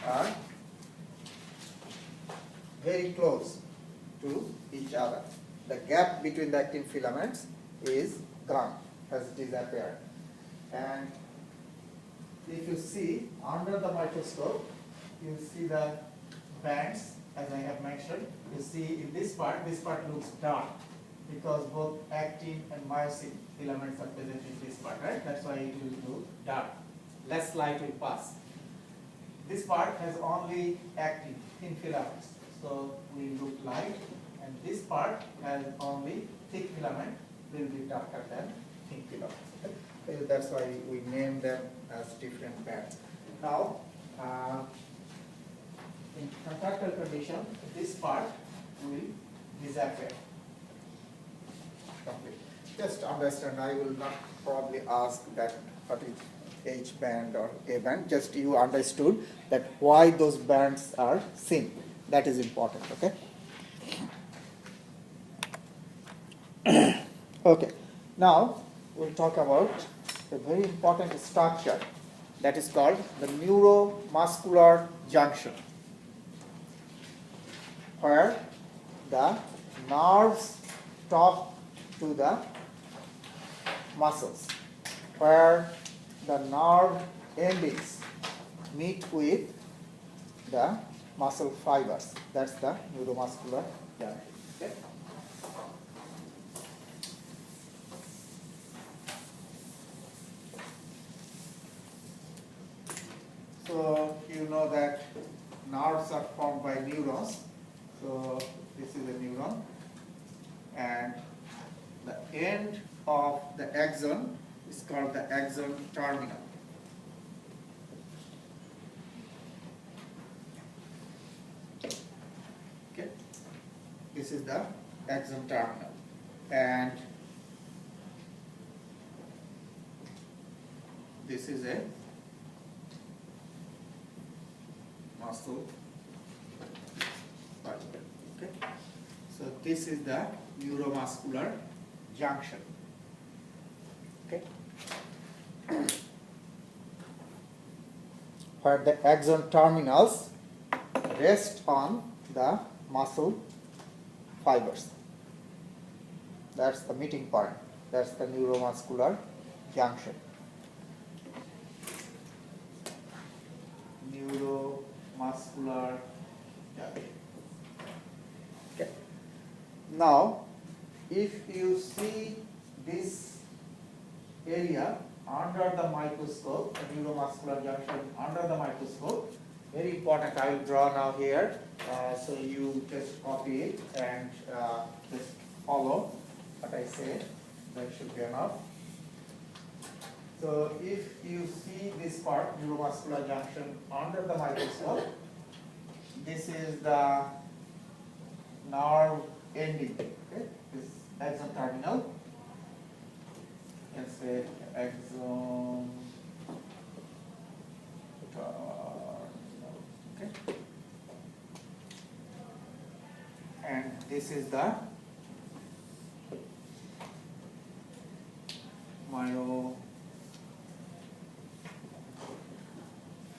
are very close to each other. The gap between the actin filaments is gone, has disappeared. And if you see under the microscope, you see the bands, as I have mentioned. You see in this part looks dark because both actin and myosin filaments are present in this part, right? That's why it will look dark. Less light will pass. This part has only actin, thin filaments, so will look light, and this part has only thick filament, will be darker than thin filaments. Okay? That's why we name them as different bands. Now, in contractile condition, this part will disappear completely. Just understand, I will not probably ask that what is H band or A band, just you understood that why those bands are thin. That is important, okay? Okay, now we'll talk about a very important structure that is called the neuromuscular junction, where the nerves talk to the muscles, where the nerve endings meet with the muscle fibers. That's the neuromuscular junction. Okay? So you know that nerves are formed by neurons. So this is a neuron, and the end of the axon is called the axon terminal. Okay, this is the axon terminal, and this is a muscle fiber. Okay, so this is the neuromuscular junction. Okay, where the axon terminals rest on the muscle fibers. That's the meeting point. That's the neuromuscular junction. neuromuscular junction. Okay. Now, if you see this area under the microscope, the neuromuscular junction under the microscope, very important, I will draw now here, so you just copy it and just follow what I say, that should be enough. So if you see this part, neuromuscular junction under the microscope, this is the nerve ending, okay? This axon terminal, you can say axon terminal, okay? And this is the myo.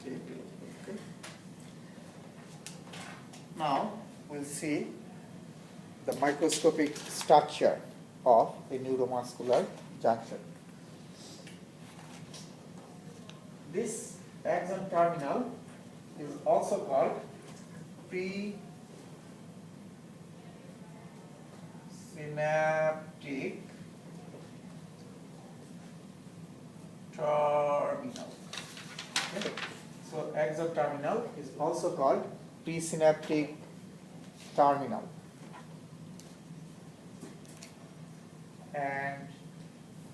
Okay. Now we'll see the microscopic structure of a neuromuscular junction. This axon terminal is also called presynaptic terminal. Okay. So axon terminal is also called presynaptic terminal. And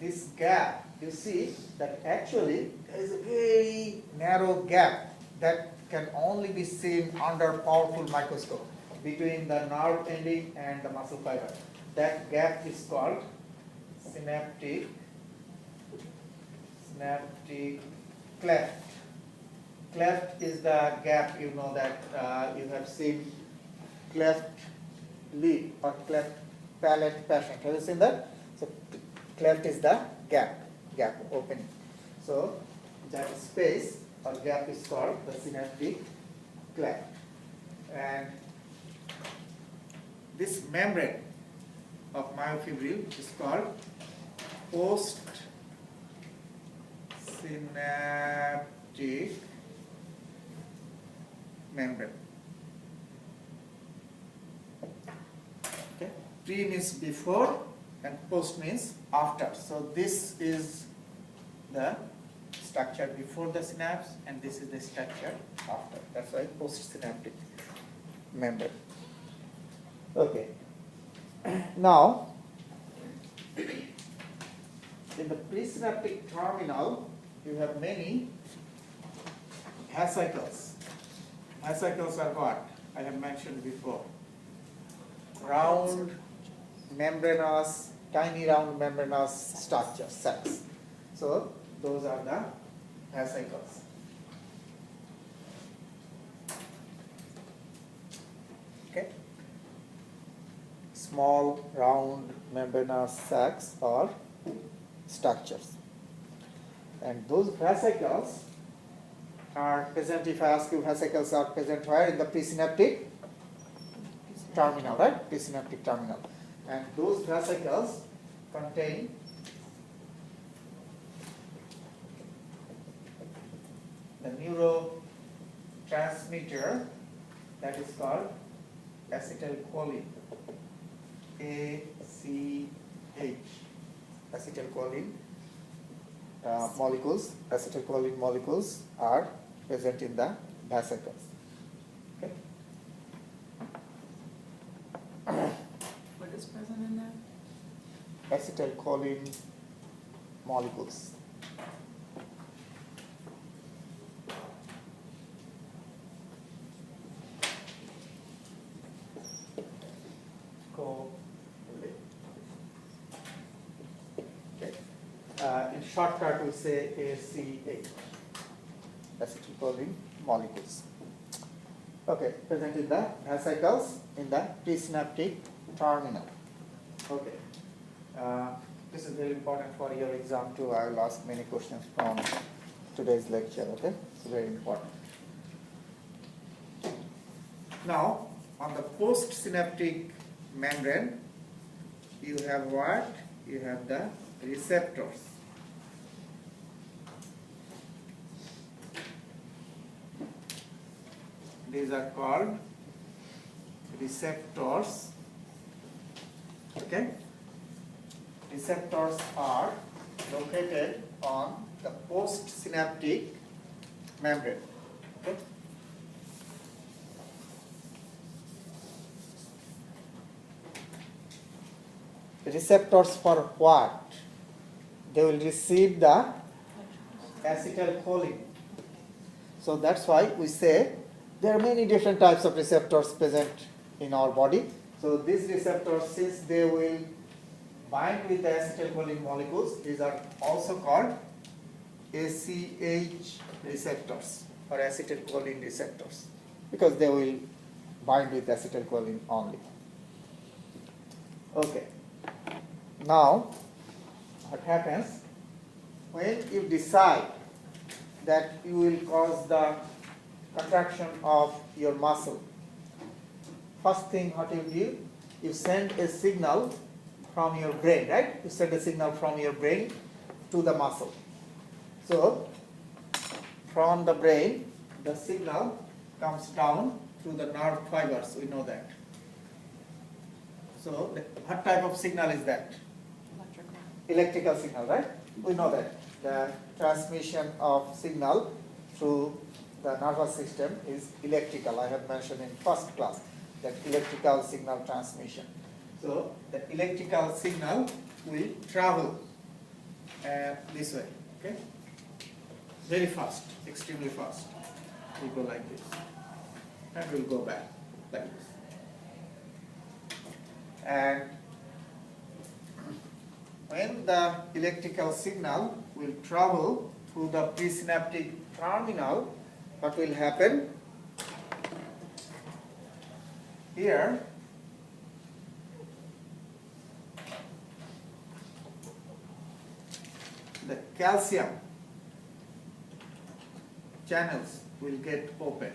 this gap, you see that actually there is a very narrow gap that can only be seen under powerful microscope between the nerve ending and the muscle fiber. That gap is called synaptic cleft. Cleft is the gap, you know that you have seen cleft lip or cleft palate patient. Have you seen that? So cleft is the gap opening. So that space or gap is called the synaptic cleft. And this membrane of myofibril is called postsynaptic membrane. Okay. Pre means before and post means after. So this is the structure before the synapse and this is the structure after. That's why postsynaptic membrane. Okay. Now, in the presynaptic terminal, you have many vesicles. Vesicles are what? I have mentioned before. Round, membranous, tiny round membranous structures, sacs. So, those are the vesicles. Okay. Small, round, membranous sacs or structures. And those vesicles are present, if I ask you, vesicles are present where? In the presynaptic terminal, right? Presynaptic terminal. And those vesicles contain the neurotransmitter that is called acetylcholine. ACH. Acetylcholine molecules. Acetylcholine molecules are present in the vesicles. Okay. What is present in that? Acetylcholine molecules. Okay. In shortcut, we say ACH. Acetylcholine molecules. Okay, present in the vesicles in the presynaptic terminal. Okay. This is very important for your exam too. I will ask many questions from today's lecture. Okay, it's very important. Now, on the postsynaptic membrane, you have what? You have the receptors. these are called receptors. Okay? Receptors are located on the postsynaptic membrane. Okay? Receptors for what? They will receive the acetylcholine. So that's why we say there are many different types of receptors present in our body. So these receptors, since they will bind with the acetylcholine molecules, these are also called ACH receptors or acetylcholine receptors, because they will bind with acetylcholine only. Okay. Now, what happens when you decide that you will cause the contraction of your muscle? First thing what you do, you send a signal from your brain, right? You send a signal from your brain to the muscle. So, from the brain, the signal comes down to the nerve fibers, we know that. So, what type of signal is that? Electrical. Electrical signal, right? We know that the transmission of signal through the nervous system is electrical. I have mentioned in first class that electrical signal transmission. So the electrical signal will travel this way, okay? Very fast, extremely fast. We go like this, and we'll go back like this. And when the electrical signal will travel through the presynaptic terminal, what will happen? Here, the calcium channels will get opened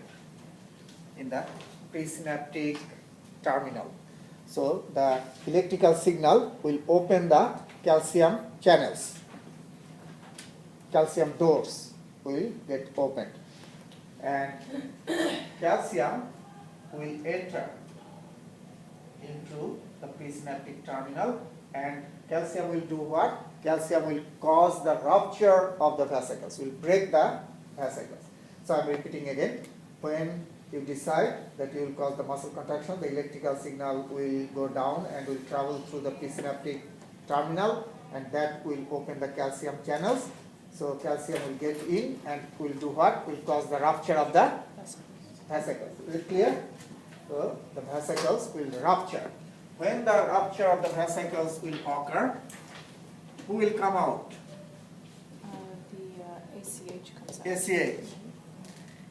in the presynaptic terminal. So the electrical signal will open the calcium channels. Calcium doors will get opened, and calcium will enter into the presynaptic terminal, and calcium will do what? Calcium will cause the rupture of the vesicles, will break the vesicles. So I am repeating again, when you decide that you will cause the muscle contraction, the electrical signal will go down and will travel through the presynaptic terminal, and that will open the calcium channels. So calcium will get in and will do what? Will cause the rupture of the vesicles. Is it clear? So the vesicles will rupture. When the rupture of the vesicles will occur, who will come out? The ACH comes out. ACH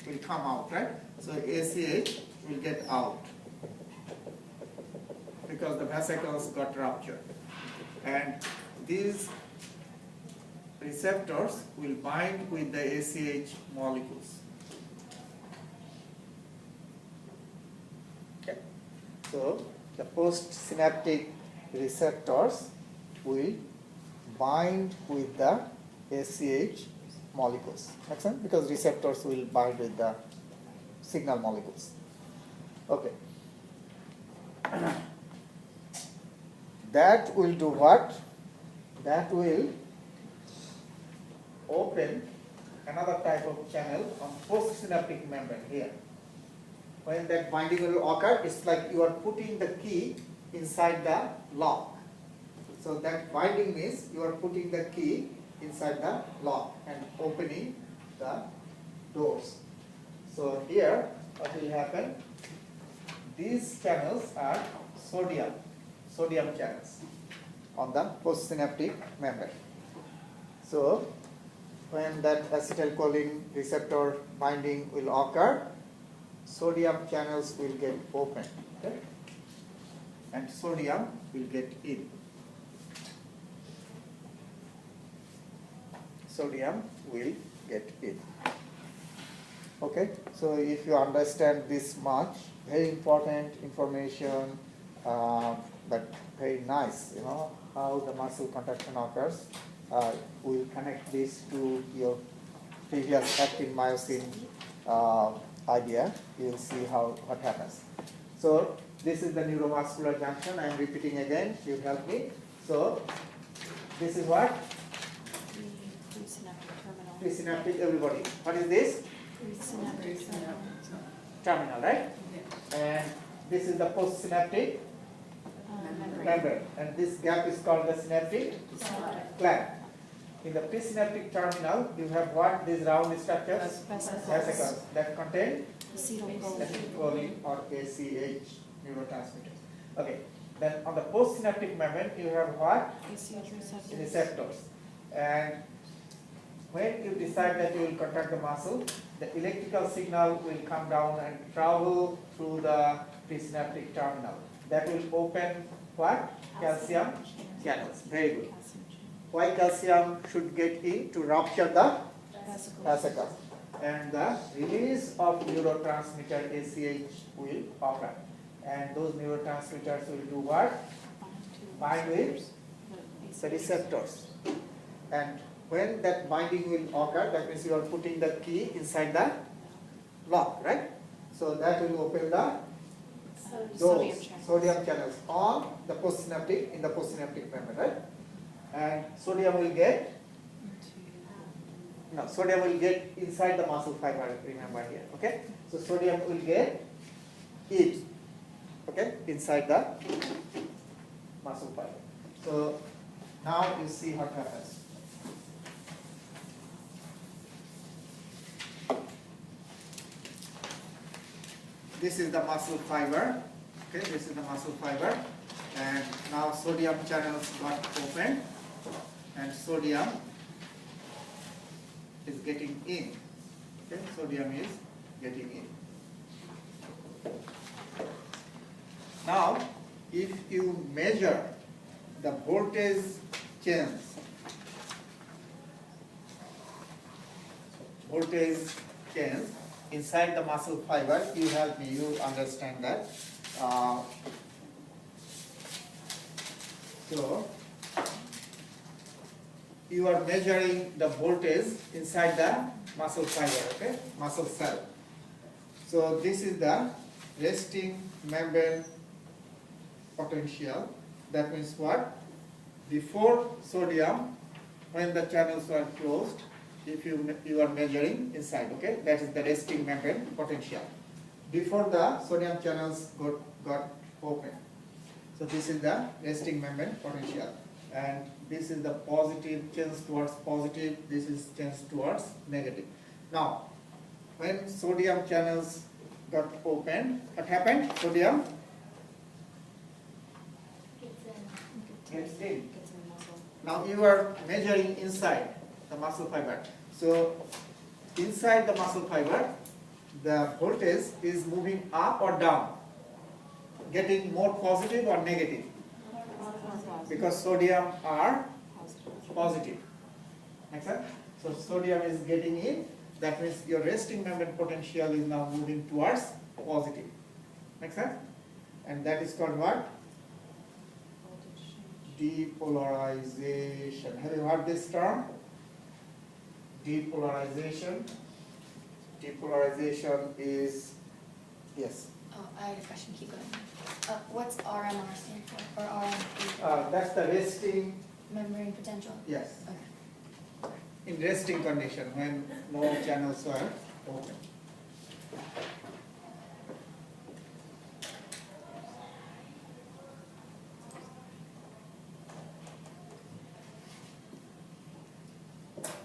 will come out, right? So ACH will get out because the vesicles got ruptured. And these receptors will bind with the ACH molecules. Okay. So the postsynaptic receptors will bind with the ACH molecules. Make sense? Because receptors will bind with the signal molecules. Okay. That will do what? That will open another type of channel on postsynaptic membrane here. When that binding will occur, it's like you are putting the key inside the lock. So that binding means you are putting the key inside the lock and opening the doors. So here, what will happen? These channels are sodium channels on the postsynaptic membrane. So when that acetylcholine receptor binding will occur, sodium channels will get opened, okay? And sodium will get in. Sodium will get in. Okay, so if you understand this much, very important information, but very nice, you know, how the muscle contraction occurs. We'll connect this to your previous actin myosin idea. You will see what happens. So this is the neuromuscular junction. I am repeating again. You help me. So this is what? The presynaptic terminal. Presynaptic, everybody. What is this? Presynaptic terminal. Terminal, right? Yeah. And this is the postsynaptic Membrane. membrane. And this gap is called the synaptic clamp. In the presynaptic terminal, you have what? These round structures? Vesicles that contain acetylcholine or ACH neurotransmitters. Okay. Then on the postsynaptic membrane, you have what? Receptors. And when you decide that you will contract the muscle, the electrical signal will come down and travel through the presynaptic terminal. That will open what? Calcium channels. Very good. Why calcium should get in? To rupture the vesicles. And the release of neurotransmitter ACH will occur. And those neurotransmitters will do what? Bind with the receptors. And when that binding will occur, that means you are putting the key inside the lock, right? So that will open the Sodium those channels. sodium channels on the postsynaptic, in the postsynaptic membrane, right? And sodium will get, no, sodium will get inside the muscle fiber, remember here, okay? So sodium will get it, okay, inside the muscle fiber. So now you see what happens. This is the muscle fiber, okay, this is the muscle fiber, and now sodium channels got opened, and sodium is getting in, okay, sodium is getting in. Now, if you measure the voltage change, inside the muscle fiber, you help me, you understand that. So, you are measuring the voltage inside the muscle fiber, okay, muscle cell. So, this is the resting membrane potential. That means what? Before sodium, when the channels were closed, if you are measuring inside, okay, that is the resting membrane potential. Before the sodium channels got open. So this is the resting membrane potential, and this is the positive change towards positive, this is change towards negative. Now, when sodium channels got opened, what happened? Sodium gets in. Now you are measuring inside the muscle fiber. So inside the muscle fiber, the voltage is moving up or down, getting more positive or negative, because sodium are positive. Make sense? So sodium is getting in, that means your resting membrane potential is now moving towards positive. Make sense? And that is called what? Depolarization. Have you heard this term? Depolarization. Depolarization is, yes. Oh, I had a question, keep going. What's RMR stand for, or RMP? That's the resting, Membrane potential? yes, Okay. in resting condition when no channels are open.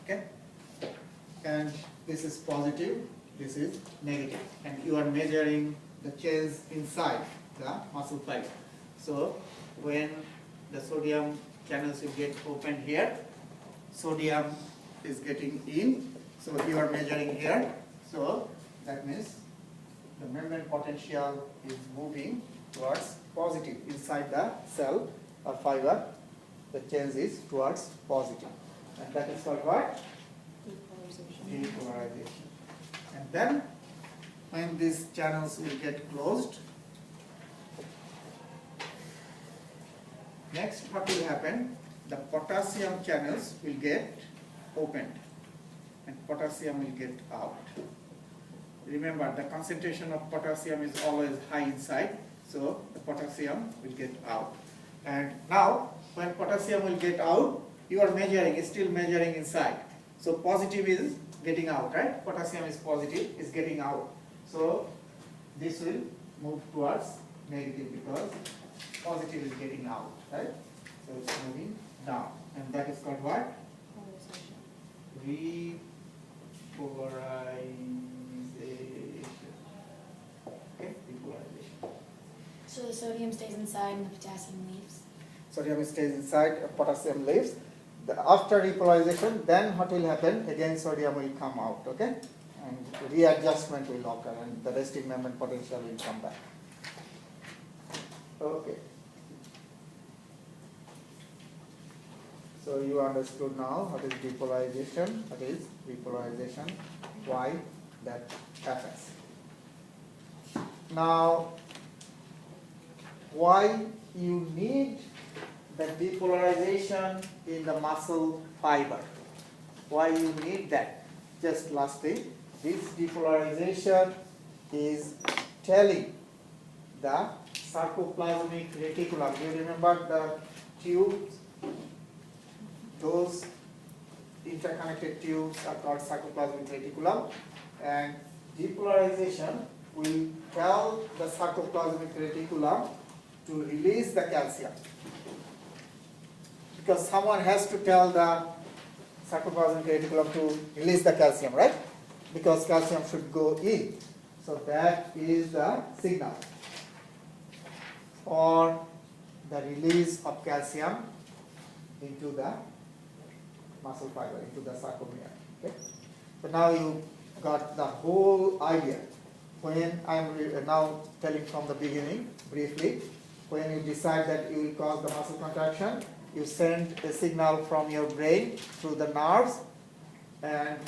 Okay, and this is positive, this is negative, and you are measuring the change inside the muscle fiber. So when the sodium channels will get opened here, sodium is getting in, so you are measuring here, so that means the membrane potential is moving towards positive inside the cell or fiber, the change is towards positive. And that is called what? Depolarization. And then when these channels will get closed, next what will happen? The potassium channels will get opened and potassium will get out. remember the concentration of potassium is always high inside, so the potassium will get out. And now when potassium will get out, you are measuring, still measuring inside. So positive is getting out, right? Potassium is positive, is getting out. So this will move towards negative because positive is getting out, right? So it's moving down, and that is called what? Repolarization. Okay, repolarization. So the sodium stays inside and the potassium leaves? Sodium stays inside, potassium leaves. After repolarization, then what will happen? Again sodium will come out, okay? And readjustment will occur and the resting membrane potential will come back. Okay. So you understood now what is depolarization, what is repolarization, why that happens. Now, why you need the depolarization in the muscle fiber? Why you need that? Just last thing, this depolarization is telling the sarcoplasmic reticulum. Do you remember the tubes? Those interconnected tubes are called sarcoplasmic reticulum, and depolarization will tell the sarcoplasmic reticulum to release the calcium. Because someone has to tell the sarcoplasmic reticulum to release the calcium, right? Because calcium should go in. So that is the signal for the release of calcium into the muscle fiber, into the sarcomere. Okay? So now you got the whole idea. When I am now telling from the beginning briefly, when you decide that you will cause the muscle contraction, you send a signal from your brain through the nerves, and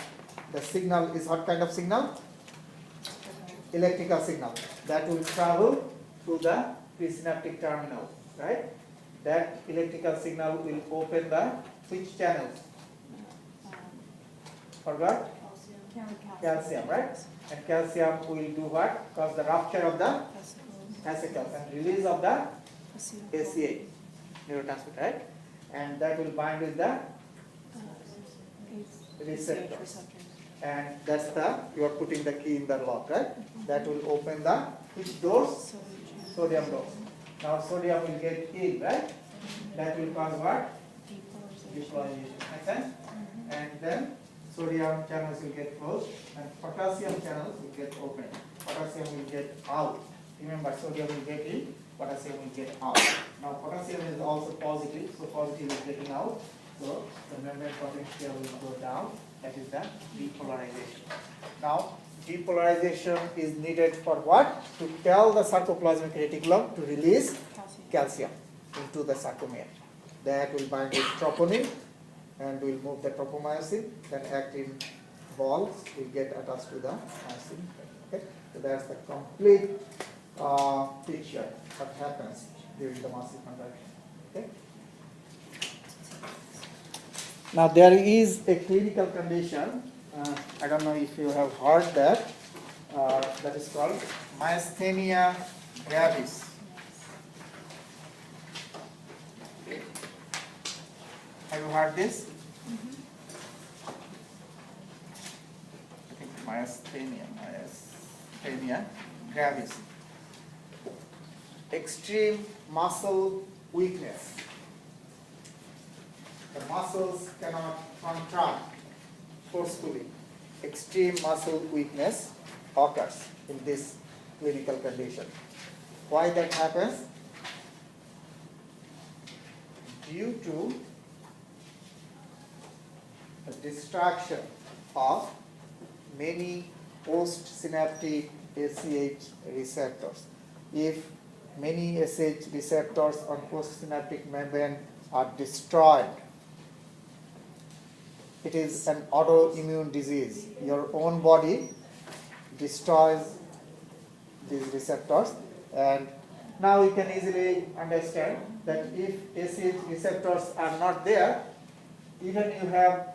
the signal is what kind of signal? Electrical signal that will travel through the presynaptic terminal, right? That electrical signal will open the which channel? Forgot? Calcium, right? And calcium will do what? Cause the rupture of the vesicles and release of the ACH, neurotransmitter, right? And that will bind with the receptors. And that's the, you are putting the key in the lock, right? That will open the, which doors? Sodium doors. Now sodium will get in, right? That will cause what? Depolarization. Make sense? And then sodium channels will get closed and potassium channels will get open. Potassium will get out. Remember, sodium will get in, potassium will get out. Now potassium is also positive, so positive is getting out. So the membrane potential will go down. That is the depolarization. Now depolarization is needed for what? To tell the sarcoplasmic reticulum to release calcium into the sarcomere. That will bind with troponin and will move the tropomyosin, then act in balls, will get attached to the myosin. Okay? So that's the complete picture what happens during the muscle contraction. Okay? Now there is a clinical condition, I don't know if you have heard that, that is called myasthenia gravis. Have you heard this? I think myasthenia gravis. Extreme muscle weakness. The muscles cannot contract forcefully. Extreme muscle weakness occurs in this clinical condition. Why that happens? Due to the distraction of many postsynaptic ACH receptors. If many ACH receptors on postsynaptic membrane are destroyed, it is an autoimmune disease. Your own body destroys these receptors, and now you can easily understand that if ACH receptors are not there, even you have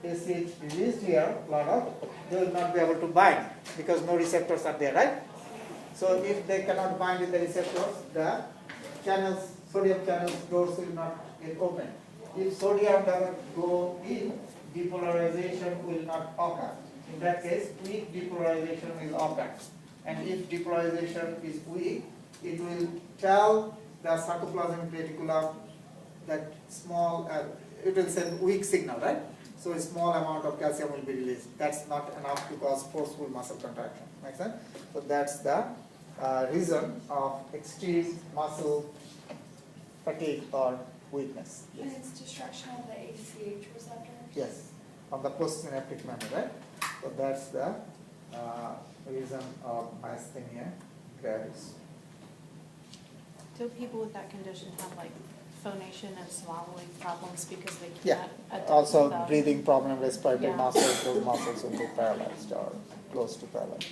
acid released here, lot of, they will not be able to bind because no receptors are there, right? So if they cannot bind with the receptors, the channels, sodium channels doors will not get open. If sodium doesn't go in, depolarization will not occur. In that case, weak depolarization will occur. And if depolarization is weak, it will tell the cytoplasmic reticulum that small, it will send weak signal, right? So a small amount of calcium will be released. That's not enough to cause forceful muscle contraction. Make sense? So that's the reason of extreme muscle fatigue or weakness. And it's destruction of the ACTH receptor? Yes, of the postsynaptic memory, right? So that's the reason of myasthenia gravis. Do people with that condition have like phonation and swallowing problems because they Yeah, can't adapt also without- breathing problem, respiratory Yeah. muscles, those muscles will be paralyzed or close to paralyzed.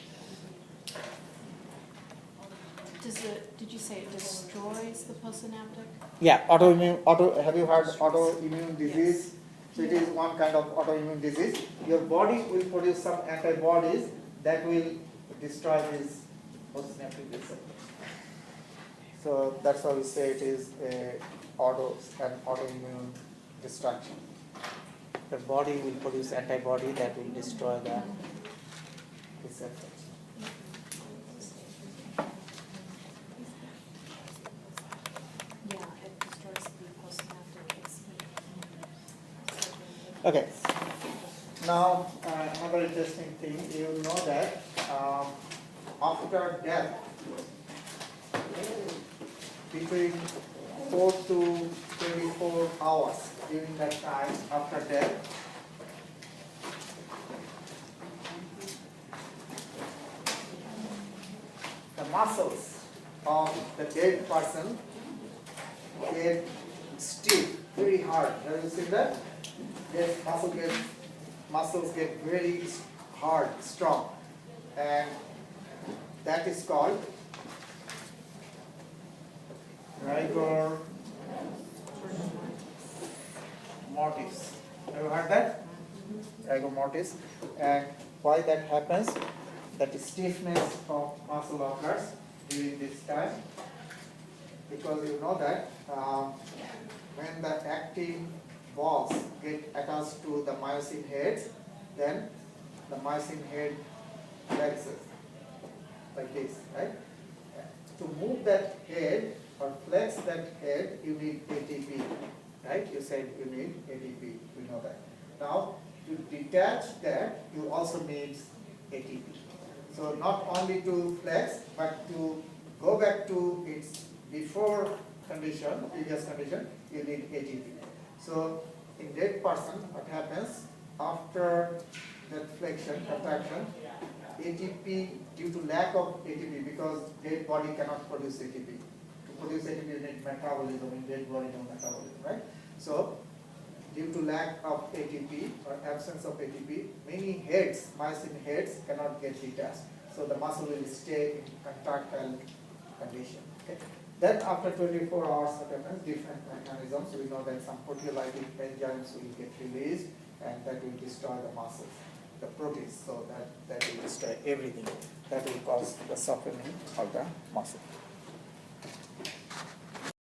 Did you say it destroys the postsynaptic? Yeah, have you heard autoimmune disease? So it is one kind of autoimmune disease. Your body will produce some antibodies that will destroy these postsynaptic receptors. So that's why we say it is an autoimmune destruction. The body will produce antibody that will destroy the receptors. Yeah, it destroys the postsynaptic. Okay. Now, another interesting thing, you know that after death, between 4 to 24 hours during that time after death, the muscles of the dead person get stiff, very hard. Have you seen that? Yes, muscles get very hard, strong, and that is called rigor mortis. Have you heard that? Rigor mortis. And why that happens? That stiffness of muscle occurs during this time, because you know that when the active balls get attached to the myosin heads, then the myosin head flexes like this, right? To move that head or flex that head, you need ATP, right? You said you need ATP, we know that. Now, to detach that, you also need ATP. So not only to flex, but to go back to its before condition, previous condition, you need ATP. So in dead person, what happens after that flexion, contraction, ATP, due to lack of ATP, because dead body cannot produce ATP. To produce ATP, you need metabolism. In dead body, no metabolism, right? So due to lack of ATP or absence of ATP, many heads, myosin heads, cannot get detached. So the muscle will stay in contractile condition. Okay? Then after 24 hours, what happens? Different mechanisms. We know that some proteolytic enzymes will get released, and that will destroy the muscles, the proteins. So that will destroy everything. That will cause the softening of the muscle.